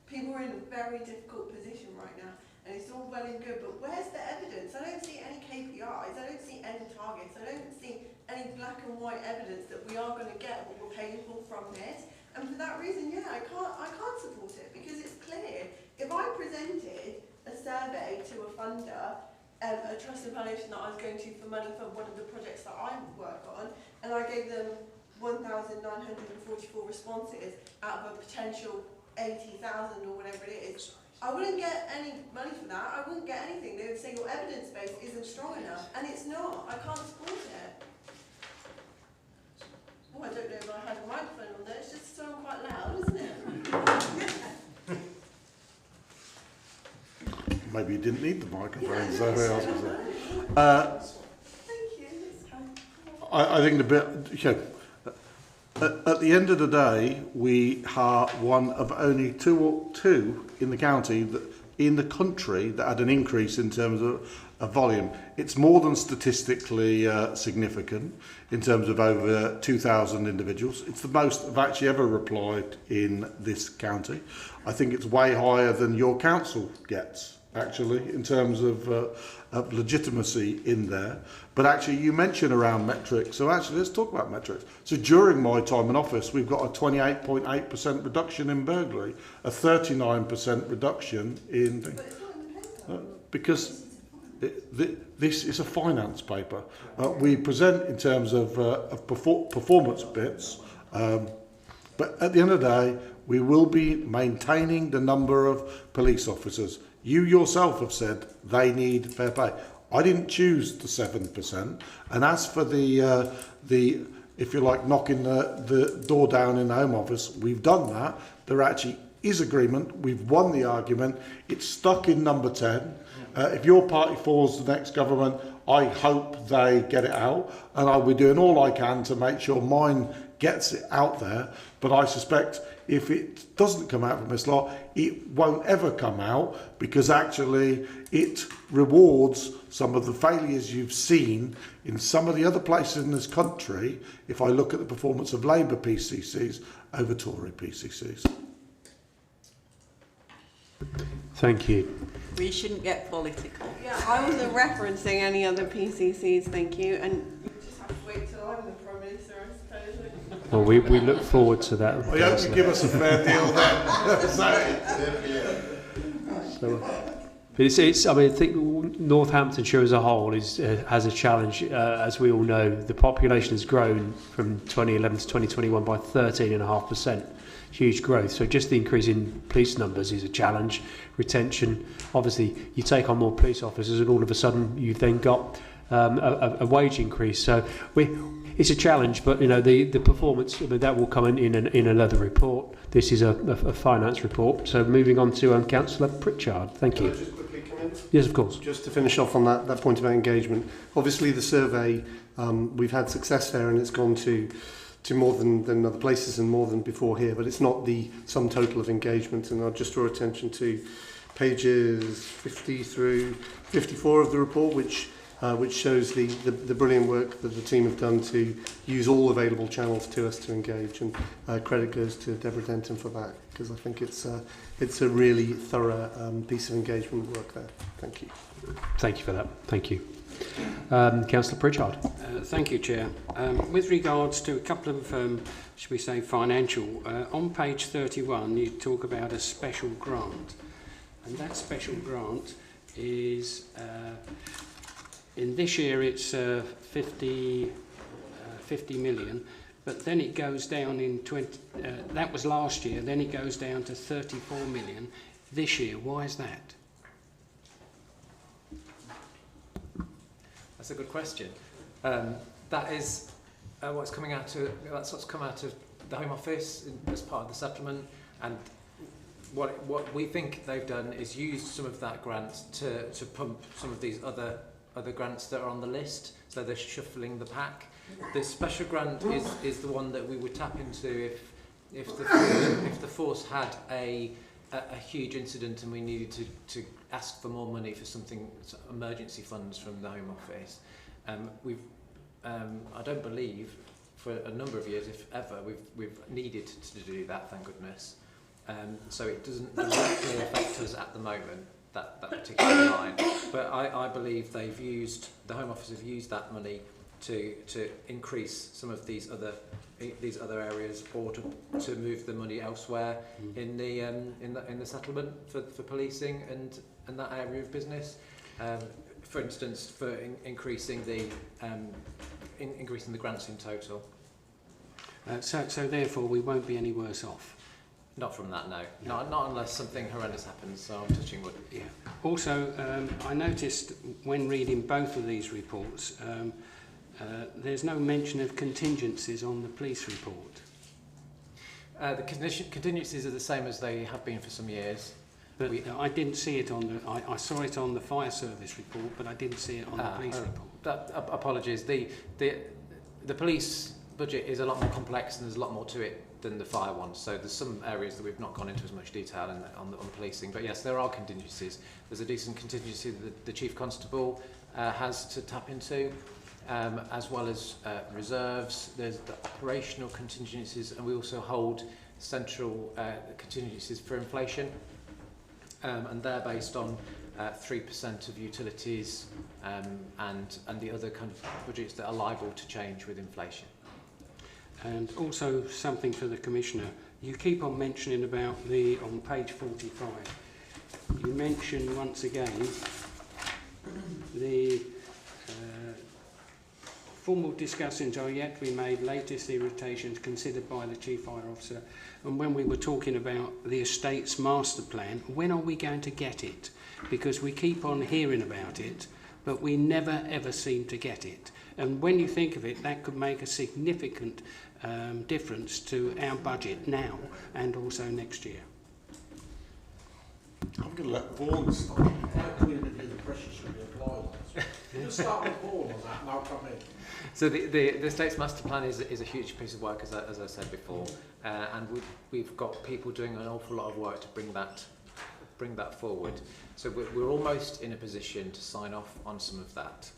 People are in a very difficult position right now, and it's all well and good, but where's the evidence? I don't see any KPIs, I don't see any targets, I don't see any black and white evidence that we are going to get what we're paying for from this. And for that reason, yeah, I can't support it, because it's clear. If I presented a survey to a funder, a trusted foundation that I was going to for money for one of the projects that I work on, and I gave them 1,944 responses out of a potential 80,000 or whatever it is, I wouldn't get any money for that. I wouldn't get anything. They would say your evidence base isn't strong enough, and it's not. I can't support it. Oh, I don't know if I had a microphone on there. It's just so quite loud, isn't it? Maybe you didn't need the microphone. Yeah, So thank you. I think the bit. You know, at the end of the day, we are one of only two in the county, in the country, that had an increase in terms of volume. It's more than statistically significant in terms of over 2,000 individuals. It's the most I've actually ever replied in this county. I think it's way higher than your council gets, actually, in terms of legitimacy in there. But actually, you mentioned around metrics, so actually let's talk about metrics. So during my time in office, we've got a 28.8% reduction in burglary, a 39% reduction in... But it's not in the paper. Because this is a finance paper. We present in terms of performance bits, but at the end of the day, we will be maintaining the number of police officers. You yourself have said they need fair pay. I didn't choose the 7%. And as for the if you like, knocking the door down in the Home Office, we've done that. There actually is agreement. We've won the argument. It's stuck in number 10. If your party falls the next government, I hope they get it out. And I'll be doing all I can to make sure mine gets it out there. But I suspect if it doesn't come out from this lot, it won't ever come out, because actually it rewards some of the failures you've seen in some of the other places in this country, if I look at the performance of Labour PCCs over Tory PCCs. Thank you. We shouldn't get political. Yeah, I wasn't referencing any other PCCs, thank you. And we just have to wait till I'm the Prime Minister, I suppose. Well, we look forward to that. I hope you give us a fair deal then. So, I mean, I think Northamptonshire as a whole has a challenge. As we all know, the population has grown from 2011 to 2021 by 13.5%. Huge growth. So just the increase in police numbers is a challenge. Retention, obviously, you take on more police officers, and all of a sudden you've then got a wage increase. So it's a challenge, but you know the performance, I mean, that will come in another report. This is a finance report. So moving on to Councillor Pritchard. Thank you. Can I just quickly come in? Yes, of course. Just to finish off on that point about engagement. Obviously, the survey, we've had success there, and it's gone to more than other places and more than before here, but it's not the sum total of engagement. And I'll just draw attention to pages 50 through 54 of the report, which shows the brilliant work that the team have done to use all available channels to us to engage, and credit goes to Deborah Denton for that, because I think it's a really thorough piece of engagement work there. Thank you. Thank you for that. Thank you. Councillor Pritchard. Thank you, Chair. With regards to a couple of, should we say, financial, on page 31 you talk about a special grant, and that special grant is, in this year it's 50 million, but then it goes down in 20, that was last year, then it goes down to 34 million this year. Why is that? That's a good question. That is what's coming out of, that's what's come out of the Home Office as part of the settlement, and what we think they've done is used some of that grant to pump some of these other grants that are on the list, so they're shuffling the pack. The special grant is the one that we would tap into if the force had a huge incident and we needed to ask for more money for something, emergency funds from the Home Office. I don't believe for a number of years, if ever, we've needed to do that, thank goodness. So it doesn't directly affect us at the moment, that particular line. But I believe the Home Office have used that money to increase some of these other areas, or to move the money elsewhere in the settlement for policing and that area of business. For instance, for increasing the grants in total. So therefore we won't be any worse off. Not from that, no. Not unless something horrendous happens, so I'm touching wood. Yeah. Also, I noticed when reading both of these reports, there's no mention of contingencies on the police report. The contingencies are the same as they have been for some years. But I didn't see it on the. I saw it on the fire service report, but I didn't see it on the police report. Apologies. The police budget is a lot more complex, and there's a lot more to it than the fire one. So there's some areas that we've not gone into as much detail on the policing. But yes, there are contingencies. There's a decent contingency that the Chief Constable has to tap into, as well as reserves. There's the operational contingencies, and we also hold central contingencies for inflation. And they're based on 3% of utilities and the other kind of budgets that are liable to change with inflation. And also something for the Commissioner. You keep on mentioning about on page 45, you mention once again the formal discussions are yet to be made, latest irritations considered by the Chief Fire Officer. And when we were talking about the estate's master plan, when are we going to get it? Because we keep on hearing about it, but we never ever seem to get it. And when you think of it, that could make a significant difference to our budget now and also next year. I'm going to let Vaughan start. How clearly the pressure should be applied. You'll start with Vaughan on that, and I'll come in. So the State's Master Plan is a huge piece of work, as I said before, and we've got people doing an awful lot of work to bring that forward. So we're almost in a position to sign off on some of that.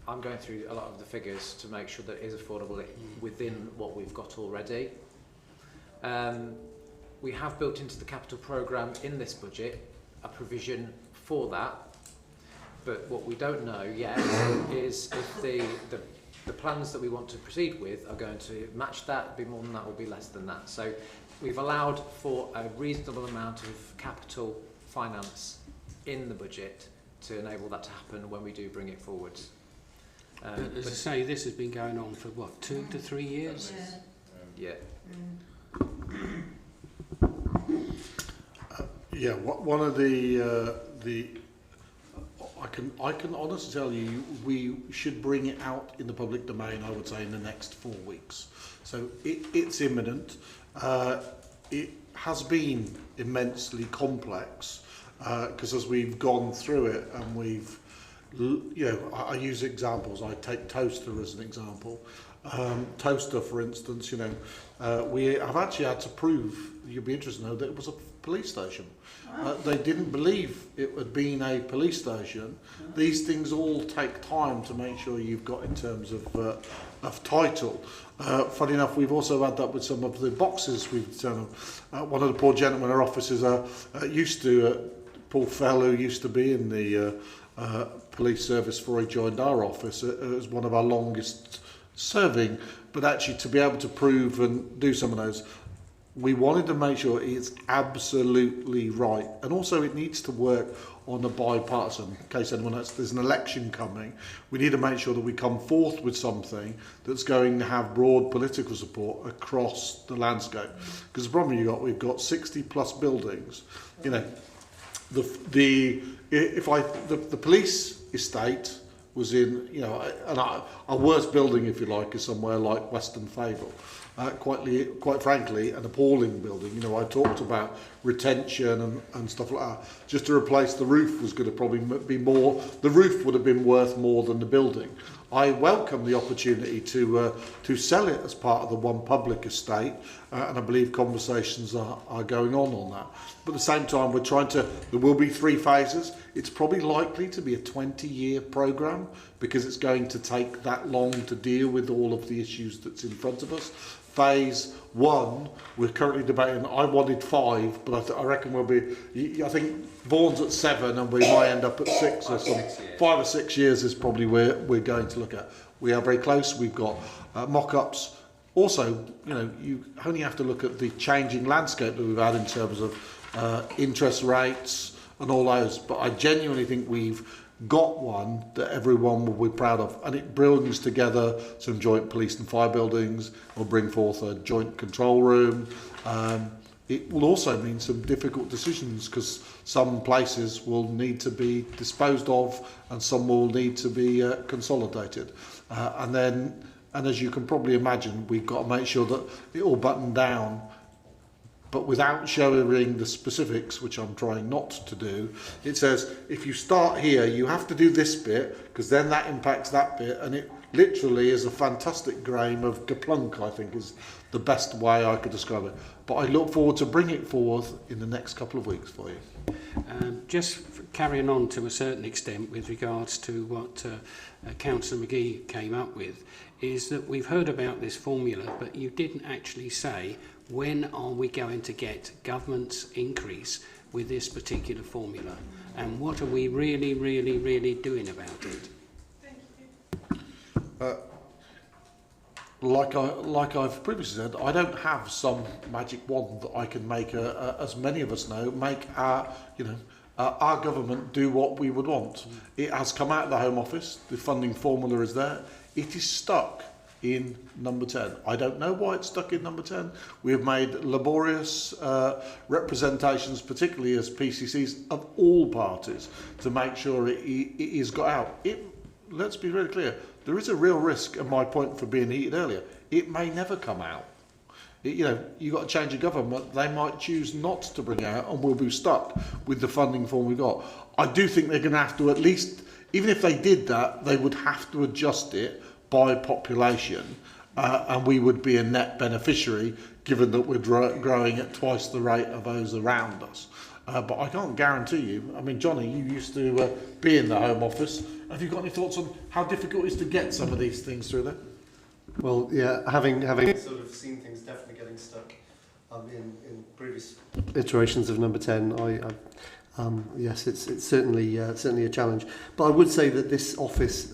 I'm going through a lot of the figures to make sure that it is affordable within what we've got already. we have built into the capital programme in this budget a provision for that. But what we don't know yet is if the plans that we want to proceed with are going to match that, be more than that, or be less than that. So we've allowed for a reasonable amount of capital finance in the budget to enable that to happen when we do bring it forward. As I say, this has been going on for what, 2 to 3 years? Yeah. Yeah, one of the I can honestly tell you we should bring it out in the public domain, I would say, in the next 4 weeks. So it's imminent. It has been immensely complex because as we've gone through it and we've, I use examples. I take Toaster as an example. Toaster, for instance, we have actually had to prove, you'll be interested to know, that it was a police station. They didn't believe it had been a police station. These things all take time to make sure you've got in terms of title. Funny enough, we've also had that with some of the boxes we've done. One of the poor gentlemen in our offices Paul Fell, who used to be in the police service before he joined our office, as one of our longest serving, but actually to be able to prove and do some of those, we wanted to make sure it's absolutely right, and also it needs to work on a bipartisan. In case anyone else, there's an election coming, we need to make sure that we come forth with something that's going to have broad political support across the landscape. Because the problem we've got 60 plus buildings. The police estate was in, our worst building, if you like, is somewhere like Western Fable. Quite frankly, an appalling building. I talked about retention and stuff like that. Just to replace the roof was going to probably be more. The roof would have been worth more than the building. I welcome the opportunity to sell it as part of the one public estate, and I believe conversations are going on that. But at the same time, there will be 3 phases. It's probably likely to be a 20-year programme because it's going to take that long to deal with all of the issues that's in front of us. Phase 1, we're currently debating. I wanted 5, but I reckon we'll be. I think Vaughan's at 7, and we might end up at 6 or something. 5 or 6 years is probably where we're going to look at. We are very close. We've got mock-ups. Also, you only have to look at the changing landscape that we've had in terms of interest rates and all those. But I genuinely think we've got one that everyone will be proud of, and it brings together some joint police and fire buildings. We'll bring forth a joint control room. It will also mean some difficult decisions because some places will need to be disposed of and some will need to be consolidated. And as you can probably imagine, we've got to make sure that it all buttoned down, but without showing the specifics, which I'm trying not to do. It says, if you start here, you have to do this bit, because then that impacts that bit, and it literally is a fantastic game of Geplunk, I think, is the best way I could describe it. But I look forward to bringing it forth in the next couple of weeks for you. Just carrying on to a certain extent with regards to what Councillor McGee came up with, is that we've heard about this formula, but you didn't actually say, when are we going to get government's increase with this particular formula? And what are we really, really, really doing about it? Thank you. Like I've previously said, I don't have some magic wand that I can make, as many of us know, make our government do what we would want. It has come out of the Home Office. The funding formula is there. It is stuck in number 10. I don't know why it's stuck in number 10. We have made laborious representations, particularly as PCCs of all parties, to make sure it is got out. Let's be really clear, there is a real risk, and my point for being heated earlier, it may never come out. You've got to change the government, they might choose not to bring it out, and we'll be stuck with the funding form we've got. I do think they're going to have to at least, even if they did that, they would have to adjust it by population, and we would be a net beneficiary given that we're growing at twice the rate of those around us. But I can't guarantee you. I mean, Johnny, you used to be in the Home Office. Have you got any thoughts on how difficult it is to get some of these things through there? Well, yeah, having sort of seen things definitely getting stuck. in previous iterations of number 10, yes, it's certainly a challenge. But I would say that this office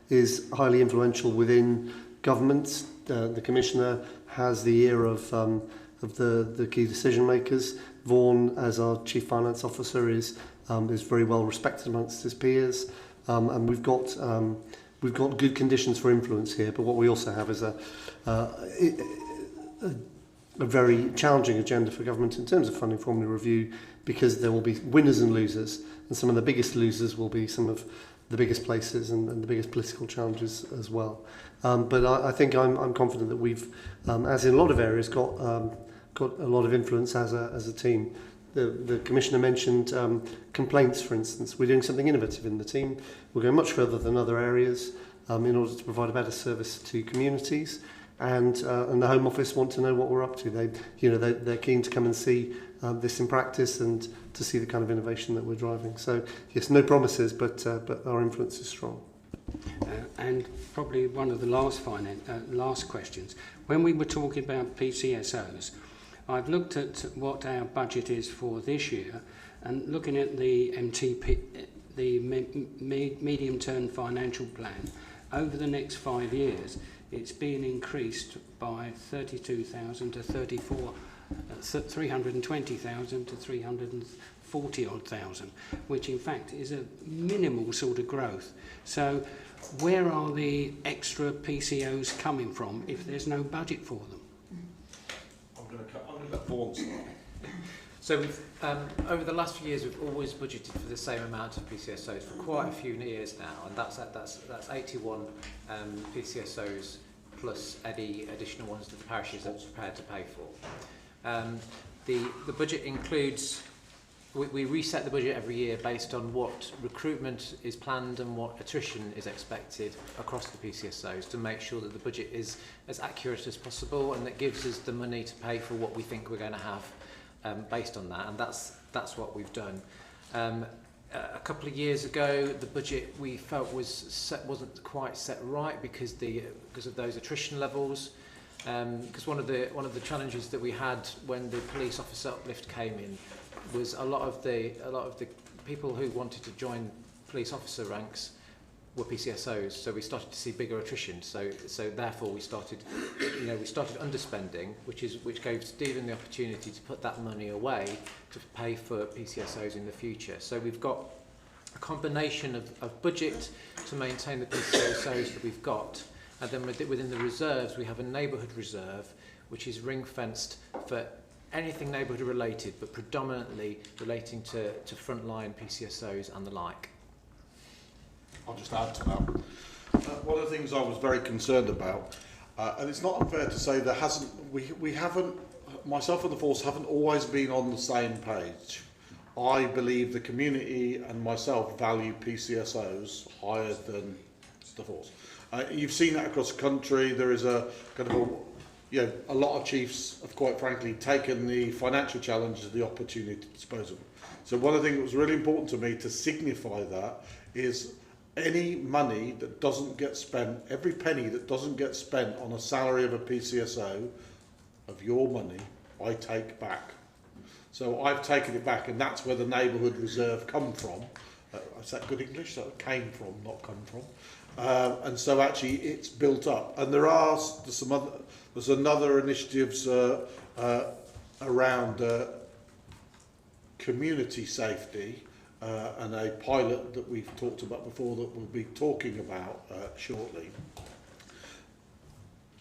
is highly influential within government. The Commissioner has the ear of the key decision makers. Vaughan, as our Chief Finance Officer, is very well respected amongst his peers, and we've got good conditions for influence here. But what we also have is a very challenging agenda for government in terms of funding formula review, because there will be winners and losers, and some of the biggest losers will be some of the biggest places and the biggest political challenges as well. But I think I'm confident that we've, as in a lot of areas, got a lot of influence as a team. The Commissioner mentioned complaints, for instance. We're doing something innovative in the team. We're going much further than other areas in order to provide a better service to communities. And the Home Office want to know what we're up to. They're keen to come and see this in practice and to see the kind of innovation that we're driving. So yes, no promises, but our influence is strong. And probably one of the last questions. When we were talking about PCSOs, I've looked at what our budget is for this year, and looking at the MTP, the medium-term financial plan, over the next 5 years, it's been increased by 32,000 to 320,000 to 340,000, which in fact is a minimal sort of growth. So where are the extra PCOs coming from if there's no budget for them? I'm going to let Vaughan start. So we've, over the last few years, we've always budgeted for the same amount of PCSOs for quite a few years now, and that's 81 PCSOs plus any additional ones that the parishes are prepared to pay for. The budget includes, we reset the budget every year based on what recruitment is planned and what attrition is expected across the PCSOs, to make sure that the budget is as accurate as possible and that gives us the money to pay for what we think we're going to have based on that, and that's what we've done. A couple of years ago, the budget we felt wasn't quite set right because of those attrition levels. Because one of the challenges that we had when the police officer uplift came in was a lot of the people who wanted to join police officer ranks were PCSOs, so we started to see bigger attrition. So therefore we started underspending, which gave Stephen the opportunity to put that money away to pay for PCSOs in the future. So we've got a combination of budget to maintain the PCSOs that we've got, and then within the reserves we have a neighbourhood reserve which is ring-fenced for anything neighbourhood related, but predominantly relating to frontline PCSOs and the like. I'll just add to that. One of the things I was very concerned about, and it's not unfair to say we haven't, myself and the force haven't always been on the same page. I believe the community and myself value PCSOs higher than the force. You've seen that across the country. There is a kind of a lot of chiefs have quite frankly taken the financial challenge as the opportunity to dispose of them. So one of the things that was really important to me to signify that is any money that doesn't get spent, every penny that doesn't get spent on a salary of a PCSO of your money, I take back. So I've taken it back, and that's where the neighbourhood reserve come from. Is that good English? That came from, not come from. And so actually it's built up. And there's another initiatives around community safety, and a pilot that we've talked about before that we'll be talking about shortly.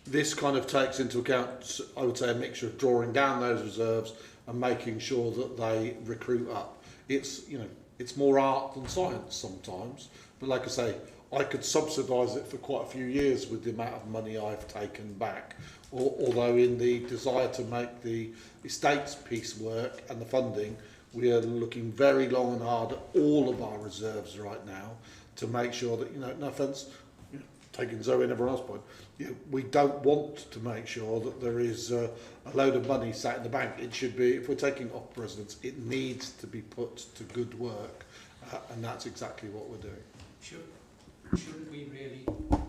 This kind of takes into account, I would say, a mixture of drawing down those reserves and making sure that they recruit up. It's more art than science sometimes, but like I say, I could subsidise it for quite a few years with the amount of money I've taken back. Although in the desire to make the estates piece work and the funding, we are looking very long and hard at all of our reserves right now to make sure that, no offence, taking Zoe and everyone else's point, we don't want to make sure that there is a load of money sat in the bank. It should be, if we're taking off residents, it needs to be put to good work, and that's exactly what we're doing. Sure.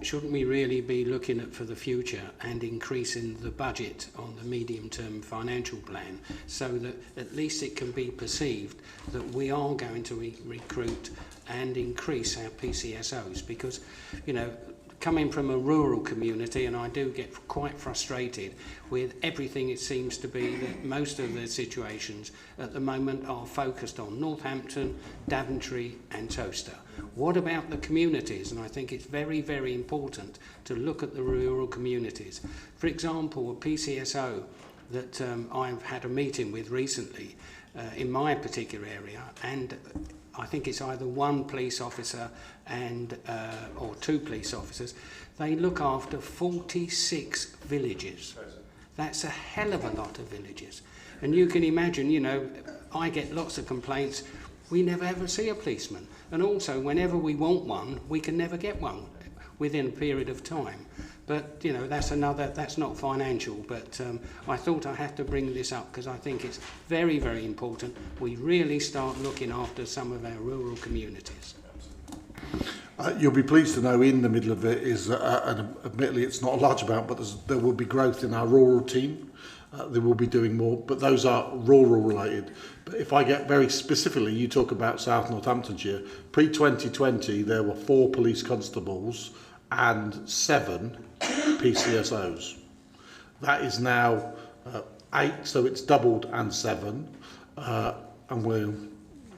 shouldn't we really be looking at for the future and increasing the budget on the medium-term financial plan so that at least it can be perceived that we are going to recruit and increase our PCSOs? Because, you know, coming from a rural community, and I do get quite frustrated with everything, it seems to be that most of the situations at the moment are focused on Northampton, Daventry and Towcester. What about the communities? And I think it's very, very important to look at the rural communities. For example, a PCSO that I've had a meeting with recently in my particular area, and I think it's either one police officer and or two police officers. They look after 46 villages. That's a hell of a lot of villages. And you can imagine, you know, I get lots of complaints. We never ever see a policeman. And also, whenever we want one, we can never get one within a period of time. But, you know, that's not financial, but I thought I had to bring this up because I think it's very, very important we really start looking after some of our rural communities. You'll be pleased to know in the middle of it is, and admittedly it's not a large amount, but there will be growth in our rural team. They will be doing more, but those are rural related. But if I get very specifically, you talk about South Northamptonshire, pre-2020 there were 4 police constables and 7 PCSOs. That is now 8, so it's doubled, and 7, and we'll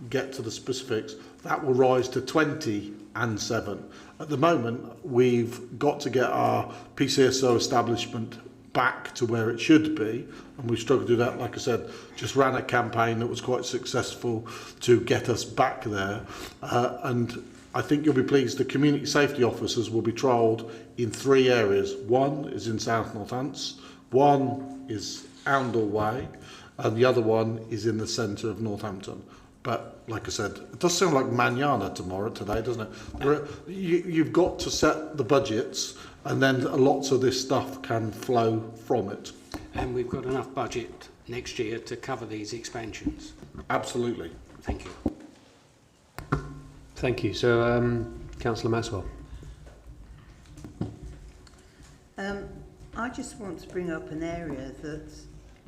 get to the specifics. That will rise to 20 and 7. At the moment, we've got to get our PCSO establishment back to where it should be, and we've struggled to do that. Like I said, just ran a campaign that was quite successful to get us back there, and I think you'll be pleased the community safety officers will be trialled in 3 areas. One is in South Northants, one is Oundle Way, and the other one is in the centre of Northampton. But like I said, it does sound like manana today, doesn't it? You've got to set the budgets, and then lots of this stuff can flow from it. And we've got enough budget next year to cover these expansions. Absolutely. Thank you. Thank you. So, Councillor Maxwell. I just want to bring up an area that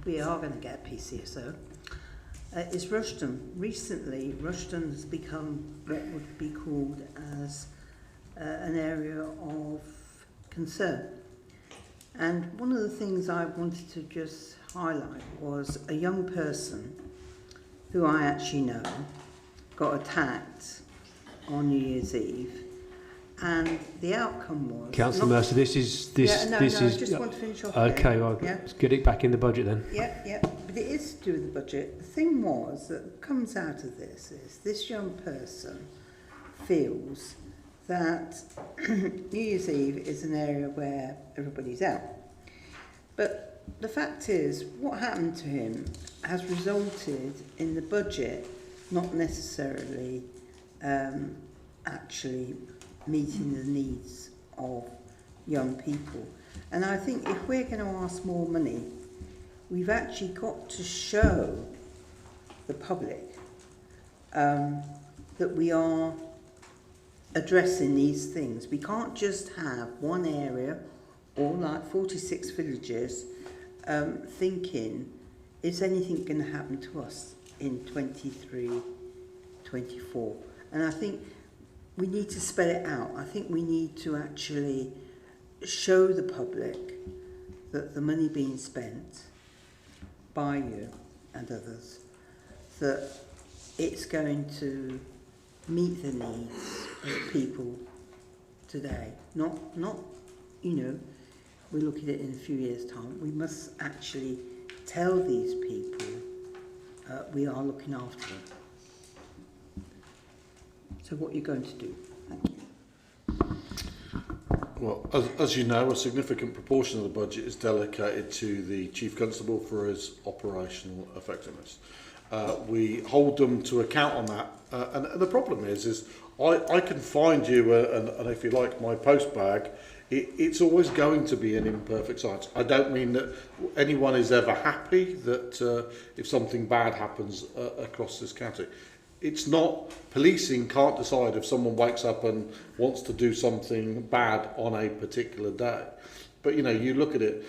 we are going to get PCSO. Is Rushden. Recently, Rushden has become what would be called as an area of concern. And one of the things I wanted to just highlight was a young person who I actually know got attacked on New Year's Eve, and the outcome was... Councillor Mercer, this is... I just want to finish off. Okay, well, let's get it back in the budget then. Yeah, but it is to do with the budget. The thing was that comes out of this is this young person feels that New Year's Eve is an area where everybody's out. But the fact is, what happened to him has resulted in the budget not necessarily actually meeting the needs of young people. And I think if we're going to ask more money, we've actually got to show the public that we are addressing these things. We can't just have one area or like 46 villages thinking, is anything going to happen to us in 23, 24? And I think we need to spell it out. I think we need to actually show the public that the money being spent by you and others, that it's going to meet the needs of people today. Not you know, we look at it in a few years' time. We must actually tell these people we are looking after them. So what you're going to do? Thank you. Well, as you know, a significant proportion of the budget is dedicated to the Chief Constable for his operational effectiveness. We hold them to account on that, and the problem is I can find you, and if you like, my post bag. It's always going to be an imperfect science. I don't mean that anyone is ever happy that if something bad happens across this county. it's not, policing can't decide if someone wakes up and wants to do something bad on a particular day. But, you know, you look at it,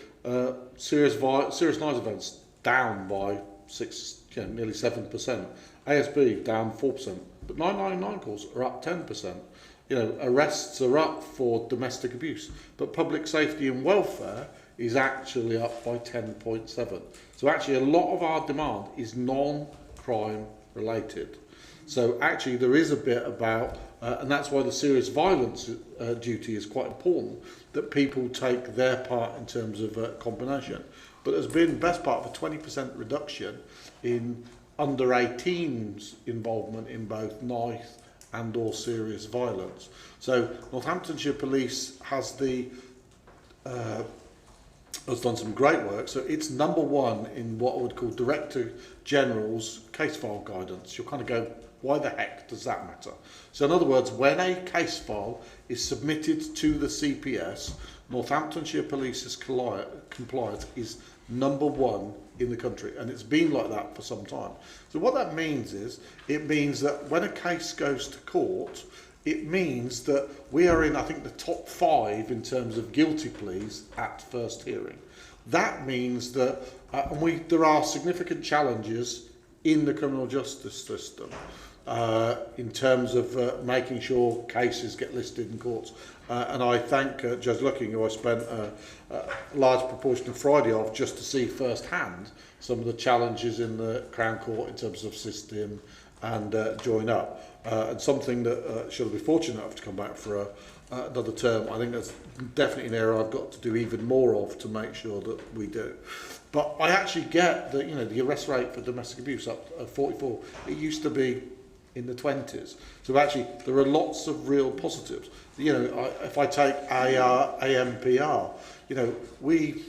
serious noise events down by nearly 7%. ASB down 4%. But 999 calls are up 10%. You know, arrests are up for domestic abuse. But public safety and welfare is actually up by 10.7. So actually a lot of our demand is non-crime related. So actually there is a bit about, and that's why the serious violence duty is quite important, that people take their part in terms of combination. But there's been best part of a 20% reduction in under 18s involvement in both knife and or serious violence. So Northamptonshire Police has done some great work. So it's number one in what I would call Director General's case file guidance. You'll kind of go, why the heck does that matter? So in other words, when a case file is submitted to the CPS, Northamptonshire Police's compliance is number one in the country, and it's been like that for some time. So what that means is, it means that when a case goes to court, it means that we are in, I think, the top 5 in terms of guilty pleas at first hearing. That means that there are significant challenges in the criminal justice system in terms of making sure cases get listed in courts. And I thank Judge Lucking, who I spent a large proportion of Friday of just to see firsthand some of the challenges in the Crown Court in terms of system and join up. And something that should I be fortunate enough to come back for another term, I think that's definitely an area I've got to do even more of to make sure that we do. But I actually get that, you know, the arrest rate for domestic abuse up at 44. It used to be in the 20s. So actually, there are lots of real positives. You know, if I take AMPR, you know, we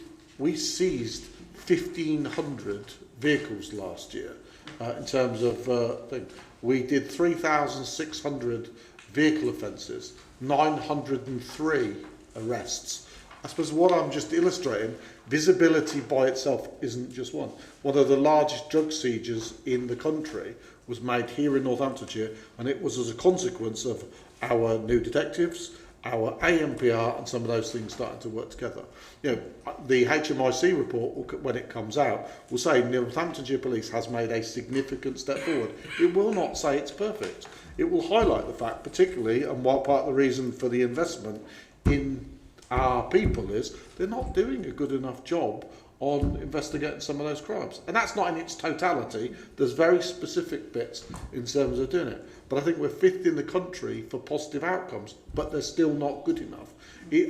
seized 1,500 vehicles last year in terms of thing. We did 3,600 vehicle offences, 903 arrests. I suppose what I'm just illustrating, visibility by itself isn't just one. One of the largest drug seizures in the country was made here in Northamptonshire, and it was as a consequence of our new detectives, our AMPR, and some of those things starting to work together. You know, the HMIC report, when it comes out, will say Northamptonshire Police has made a significant step forward. It will not say it's perfect. It will highlight the fact, particularly, and what part of the reason for the investment in our people is they're not doing a good enough job on investigating some of those crimes. And that's not in its totality. There's very specific bits in terms of doing it. But I think we're 5th in the country for positive outcomes, but they're still not good enough.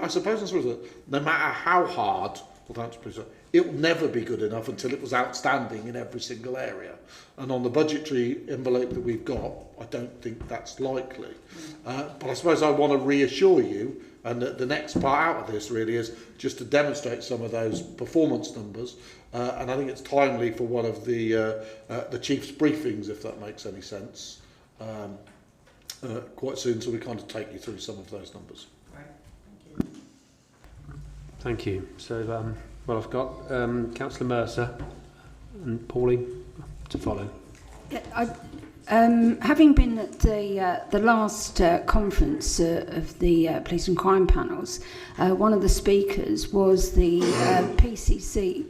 I suppose no matter how hard, it will never be good enough until it was outstanding in every single area. And on the budgetary envelope that we've got, I don't think that's likely. But I suppose I want to reassure you, and the next part out of this really is just to demonstrate some of those performance numbers. And I think it's timely for one of the chief's briefings, if that makes any sense, quite soon, so we kind of take you through some of those numbers. Right, thank you. Thank you. So, well, I've got Councillor Mercer and Pauline to follow. Yeah, having been at the last conference of the police and crime panels, one of the speakers was the PFCC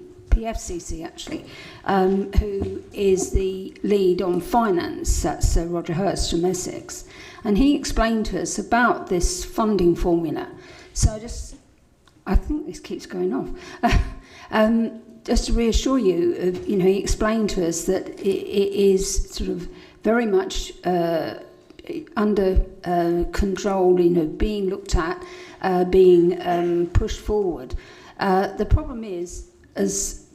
actually, who is the lead on finance. That's Roger Hurst from Essex, and he explained to us about this funding formula. So I think this keeps going off. Just to reassure you, you know, he explained to us that it is sort of very much under control, you know, being looked at, being pushed forward. The problem is, as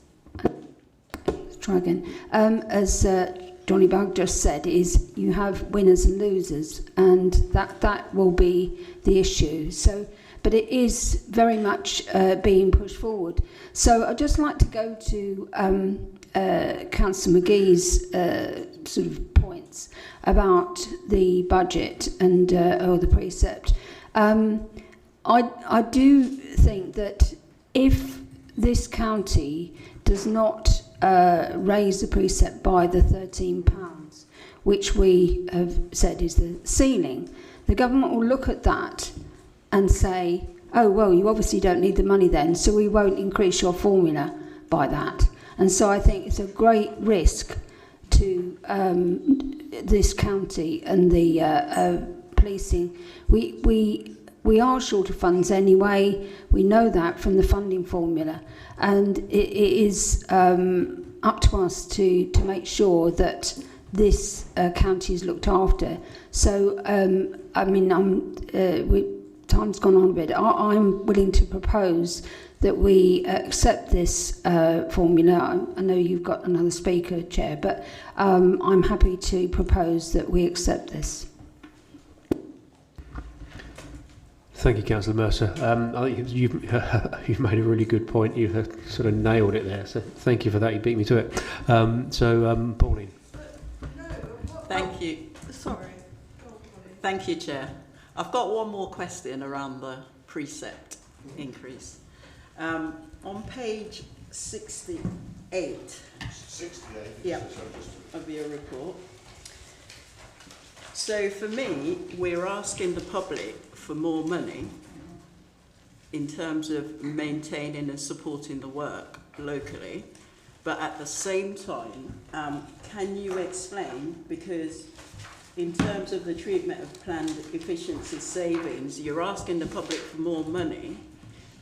Johnny Bug just said, is you have winners and losers, and that will be the issue. So, but it is very much being pushed forward. So I'd just like to go to Councillor McGee's sort of points about the budget and or the precept. I do think that if this county does not raise the precept by the £13, which we have said is the ceiling, the government will look at that and say, oh, well, you obviously don't need the money then, so we won't increase your formula by that. And so I think it's a great risk to this county and the policing. We are short of funds anyway. We know that from the funding formula, and it is up to us to make sure that this county is looked after. So, I mean, time's gone on a bit. I'm willing to propose that we accept this formula. I know you've got another speaker, Chair, but I'm happy to propose that we accept this. Thank you, Councillor Mercer. I think you've made a really good point. You sort of nailed it there. So thank you for that. You beat me to it. Pauline. Thank you. Sorry. Thank you, Chair. I've got one more question around the precept increase. On page 68. 68. Yeah, of your report. So for me, we're asking the public for more money in terms of maintaining and supporting the work locally, but at the same time, can you explain, because in terms of the treatment of planned efficiency savings, you're asking the public for more money,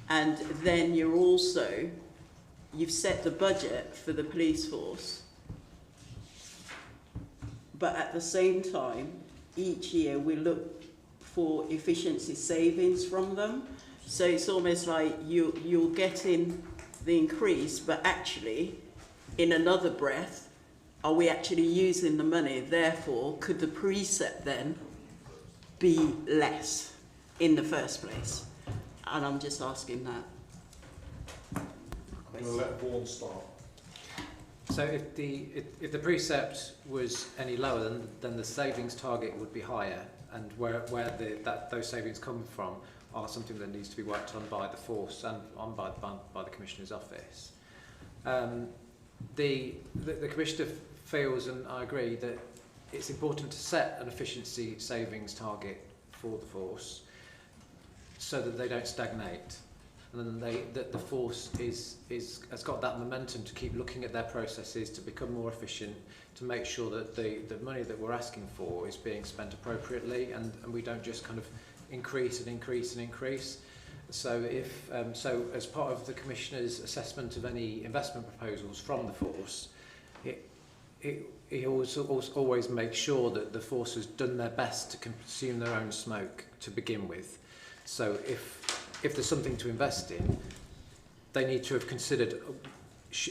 and then you've set the budget for the police force, but at the same time, each year we look for efficiency savings from them. So it's almost like you're getting the increase, but actually, in another breath, are we actually using the money? Therefore, could the precept then be less in the first place? And I'm just asking that. I'm going to let Vaughan start. So if the precept was any lower, then the savings target would be higher, and where those savings come from are something that needs to be worked on by the force and by the Commissioner's office. The Commissioner feels, and I agree, that it's important to set an efficiency savings target for the force so that they don't stagnate. And then that the force has got that momentum to keep looking at their processes, to become more efficient, to make sure that the money that we're asking for is being spent appropriately, and we don't just kind of increase and increase and increase. So so as part of the Commissioner's assessment of any investment proposals from the force, he always makes sure that the force has done their best to consume their own smoke to begin with. So if there's something to invest in, they need to have considered,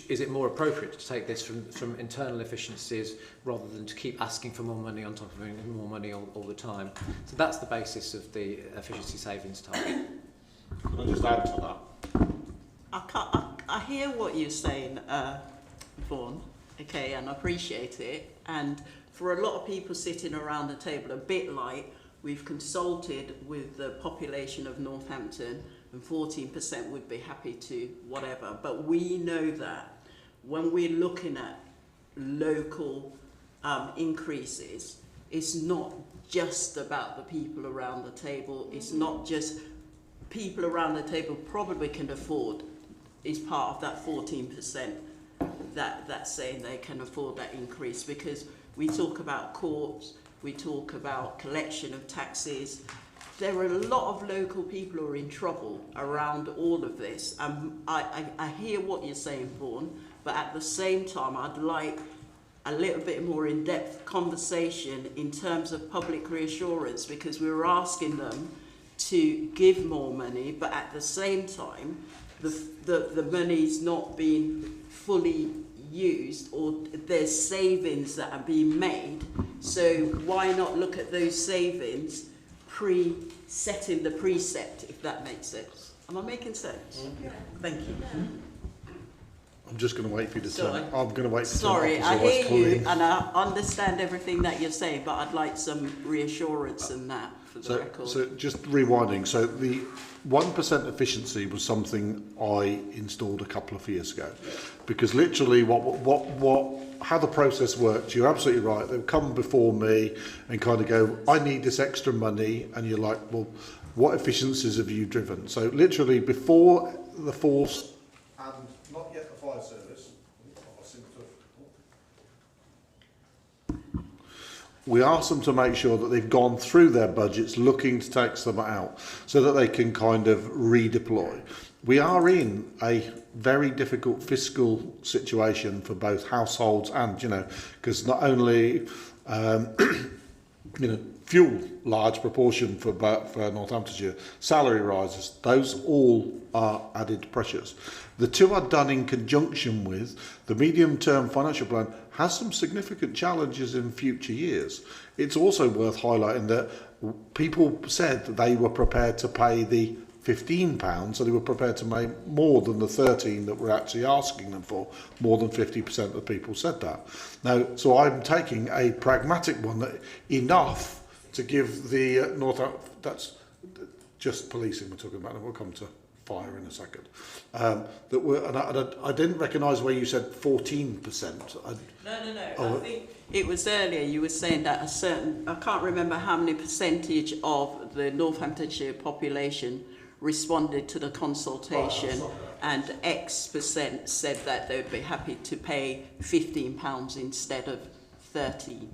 is it more appropriate to take this from internal efficiencies rather than to keep asking for more money on top of more money all the time. So that's the basis of the efficiency savings target. Can I just add to that? I hear what you're saying, Vaughan, okay, and I appreciate it. And for a lot of people sitting around the table, a bit like we've consulted with the population of Northampton, and 14% would be happy to whatever. But we know that when we're looking at local increases, it's not just about the people around the table. It's not just people around the table probably can afford, is part of that 14% that's saying they can afford that increase, because we talk about courts, we talk about collection of taxes. There are a lot of local people who are in trouble around all of this. I hear what you're saying, Vaughan, but at the same time, I'd like a little bit more in-depth conversation in terms of public reassurance, because we were asking them to give more money, but at the same time, the money's not being fully used, or there's savings that are being made. So why not look at those savings pre-setting the precept, if that makes sense? Am I making sense? Yeah. Thank you. Yeah. I'm just going to wait for you to turn. I'm going to wait for Sorry, I hear you and I understand everything that you're saying, but I'd like some reassurance in that for the record. So just rewinding. So the 1% efficiency was something I installed a couple of years ago, because literally what how the process works, you're absolutely right. They've come before me and kind of go, I need this extra money. And you're like, well, what efficiencies have you driven? So literally before the force and not yet the fire service, we ask them to make sure that they've gone through their budgets looking to take some out so that they can kind of redeploy. We are in a very difficult fiscal situation for both households and, because not only, fuel, large proportion for Northamptonshire, salary rises, those all are added pressures. The two are done in conjunction with the medium-term financial plan has some significant challenges in future years. It's also worth highlighting that people said that they were prepared to pay the £15, so they were prepared to make more than the 13 that we're actually asking them for. More than 50% of people said that. Now, so I'm taking a pragmatic one, that enough to give the that's just policing we're talking about, and we'll come to fire in a second. That were, and I didn't recognise where you said 14%. No. I think it was earlier you were saying that a certain, I can't remember how many percentage of the Northamptonshire population responded to the consultation, and X percent said that they would be happy to pay £15 instead of 13.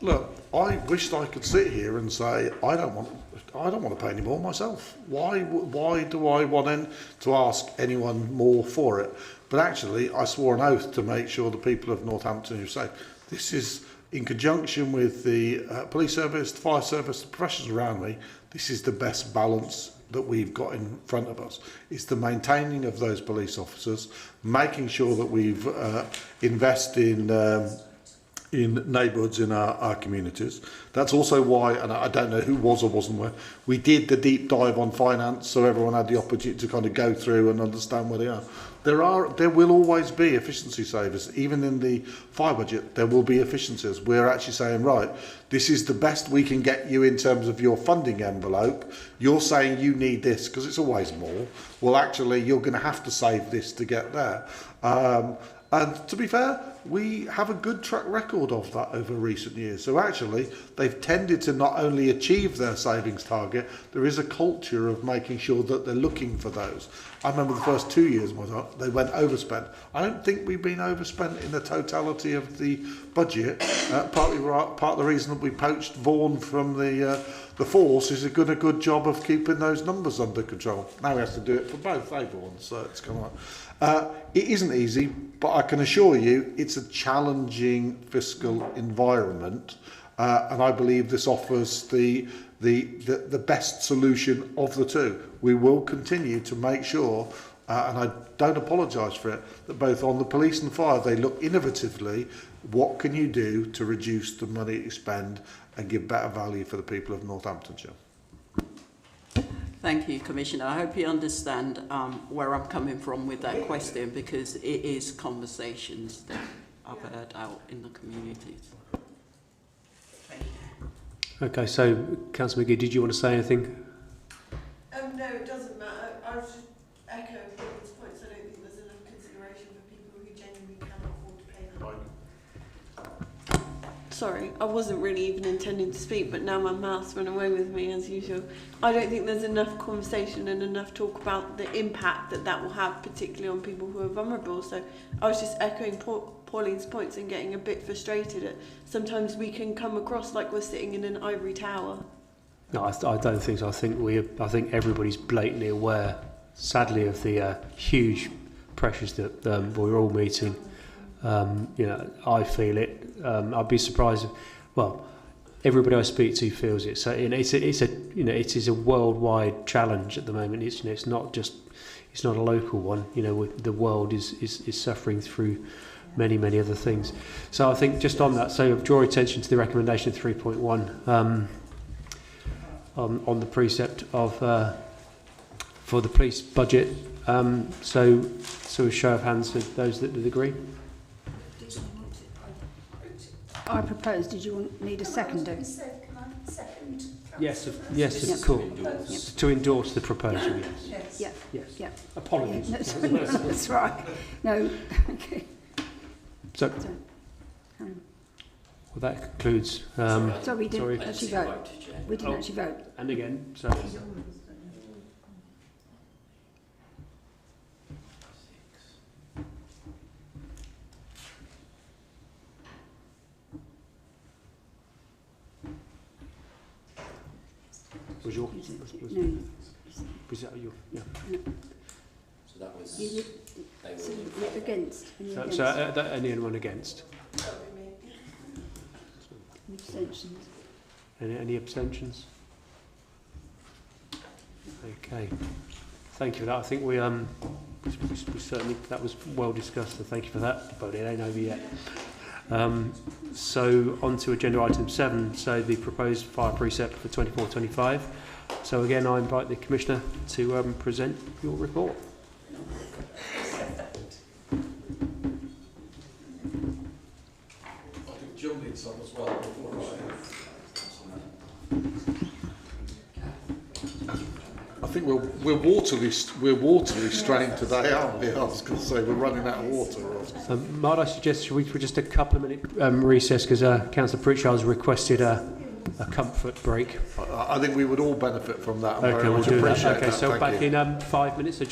Look, I wished I could sit here and say I don't want to pay any more myself. Why do I want to ask anyone more for it? But actually, I swore an oath to make sure the people of Northampton who say this is in conjunction with the police service, the fire service, the professionals around me. This is the best balance that we've got in front of us. It's the maintaining of those police officers, making sure that we've invest in neighbourhoods in our communities. That's also why, and I don't know who was or wasn't where, we did the deep dive on finance, so everyone had the opportunity to kind of go through and understand where they are. There will always be efficiency savers. Even in the fire budget, there will be efficiencies. We're actually saying, right, this is the best we can get you in terms of your funding envelope. You're saying you need this because it's always more. Well, actually, you're going to have to save this to get there. And to be fair, we have a good track record of that over recent years. So actually, they've tended to not only achieve their savings target, there is a culture of making sure that they're looking for those. I remember the first 2 years, they went overspent. I don't think we've been overspent in the totality of the budget. Part of the reason that we poached Vaughan from the force is a good job of keeping those numbers under control. Now we have to do it for both, Vaughan? So it's kind of like, it isn't easy, but I can assure you it's a challenging fiscal environment, and I believe this offers the best solution of the two. We will continue to make sure, and I don't apologise for it, that both on the police and fire they look innovatively. What can you do to reduce the money you spend and give better value for the people of Northamptonshire? Thank you, Commissioner. I hope you understand where I'm coming from with that question, because it is conversations that I've heard out in the communities. Okay, so Councillor McGee, did you want to say anything? No, it doesn't matter. I was just echoing Paul's points. I don't think there's enough consideration for people who genuinely cannot afford to pay that. Sorry, I wasn't really even intending to speak, but now my mouth's run away with me as usual. I don't think there's enough conversation and enough talk about the impact that will have, particularly on people who are vulnerable. So I was just echoing Pauline's points and getting a bit frustrated at sometimes we can come across like we're sitting in an ivory tower. No, I don't think so. I think everybody's blatantly aware, sadly, of the huge pressures that we're all meeting. I feel it. I'd be surprised if, everybody I speak to feels it. So it is a worldwide challenge at the moment. It's not a local one. The world is suffering through many other things. So I think just on that, so draw attention to the recommendation 3.1 on the precept of for the police budget. So a show of hands for those that would agree. I propose. Did you need a seconder? Yes, of course. To endorse the proposal, yes. Yeah. Apologies. Yeah, that's right. No, okay. So, Sorry. well, that concludes. So we didn't sorry. actually vote. We didn't actually vote. And again, so. Was your? No. Was that your? Yeah. So that was. You did, They so were you're against. And you're So, against. anyone against? Abstentions. Any abstentions? Okay. Thank you for that. I think we certainly, that was well discussed, so thank you for that. But it ain't over yet. So on to agenda item 7, so the proposed fire precept for 24-25. So again, I invite the Commissioner to present your report. Jill needs some as well before I think we're water restrained today, aren't we? I was going to say we're running out of water. Might I suggest we for just a couple of minute recess, because Councillor Pritchard's requested a comfort break. I think we would all benefit from that. And Okay, very we'll much do that. appreciate Okay, that. so Thank back you. in 5 minutes. So